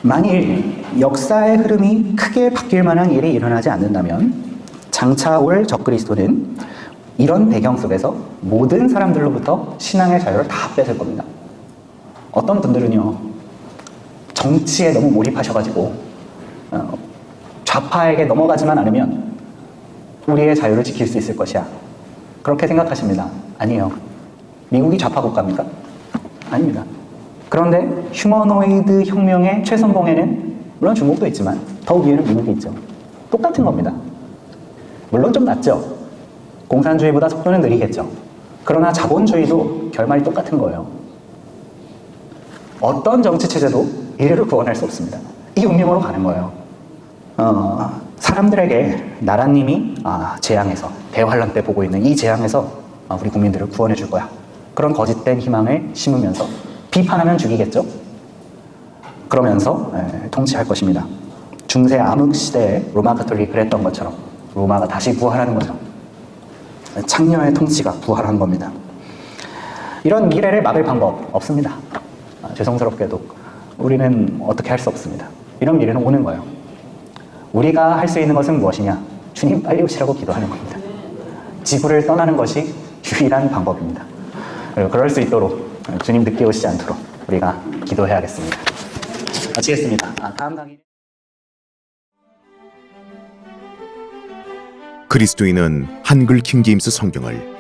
만일 역사의 흐름이 크게 바뀔 만한 일이 일어나지 않는다면 장차 올 적그리스도는 이런 배경 속에서 모든 사람들로부터 신앙의 자유를 다 뺏을 겁니다. 어떤 분들은요, 정치에 너무 몰입하셔가지고 좌파에게 넘어가지만 않으면 우리의 자유를 지킬 수 있을 것이야, 그렇게 생각하십니다. 아니에요. 미국이 좌파 국가입니까? 아닙니다. 그런데 휴머노이드 혁명의 최선봉에는 물론 중국도 있지만 더 위에는 미국이 있죠. 똑같은 겁니다. 물론 좀 낫죠. 공산주의보다 속도는 느리겠죠. 그러나 자본주의도 결말이 똑같은 거예요. 어떤 정치체제도 인류를 구원할 수 없습니다. 이 운명으로 가는 거예요. 사람들에게 나라님이 재앙에서, 대환란 때 보고 있는 이 재앙에서 우리 국민들을 구원해 줄 거야, 그런 거짓된 희망을 심으면서 비판하면 죽이겠죠. 그러면서 통치할 것입니다. 중세 암흑 시대에 로마 가톨릭이 그랬던 것처럼 로마가 다시 부활하는 거죠. 창녀의 통치가 부활한 겁니다. 이런 미래를 막을 방법 없습니다. 죄송스럽게도 우리는 어떻게 할 수 없습니다. 이런 미래는 오는 거예요. 우리가 할 수 있는 것은 무엇이냐? 주님 빨리 오시라고 기도하는 겁니다. 지구를 떠나는 것이 유일한 방법입니다. 그리고 그럴 수 있도록 주님 늦게 오시지 않도록 우리가 기도해야겠습니다. 마치겠습니다. 다음 강의. 그리스도인은 한글 킹제임스 성경을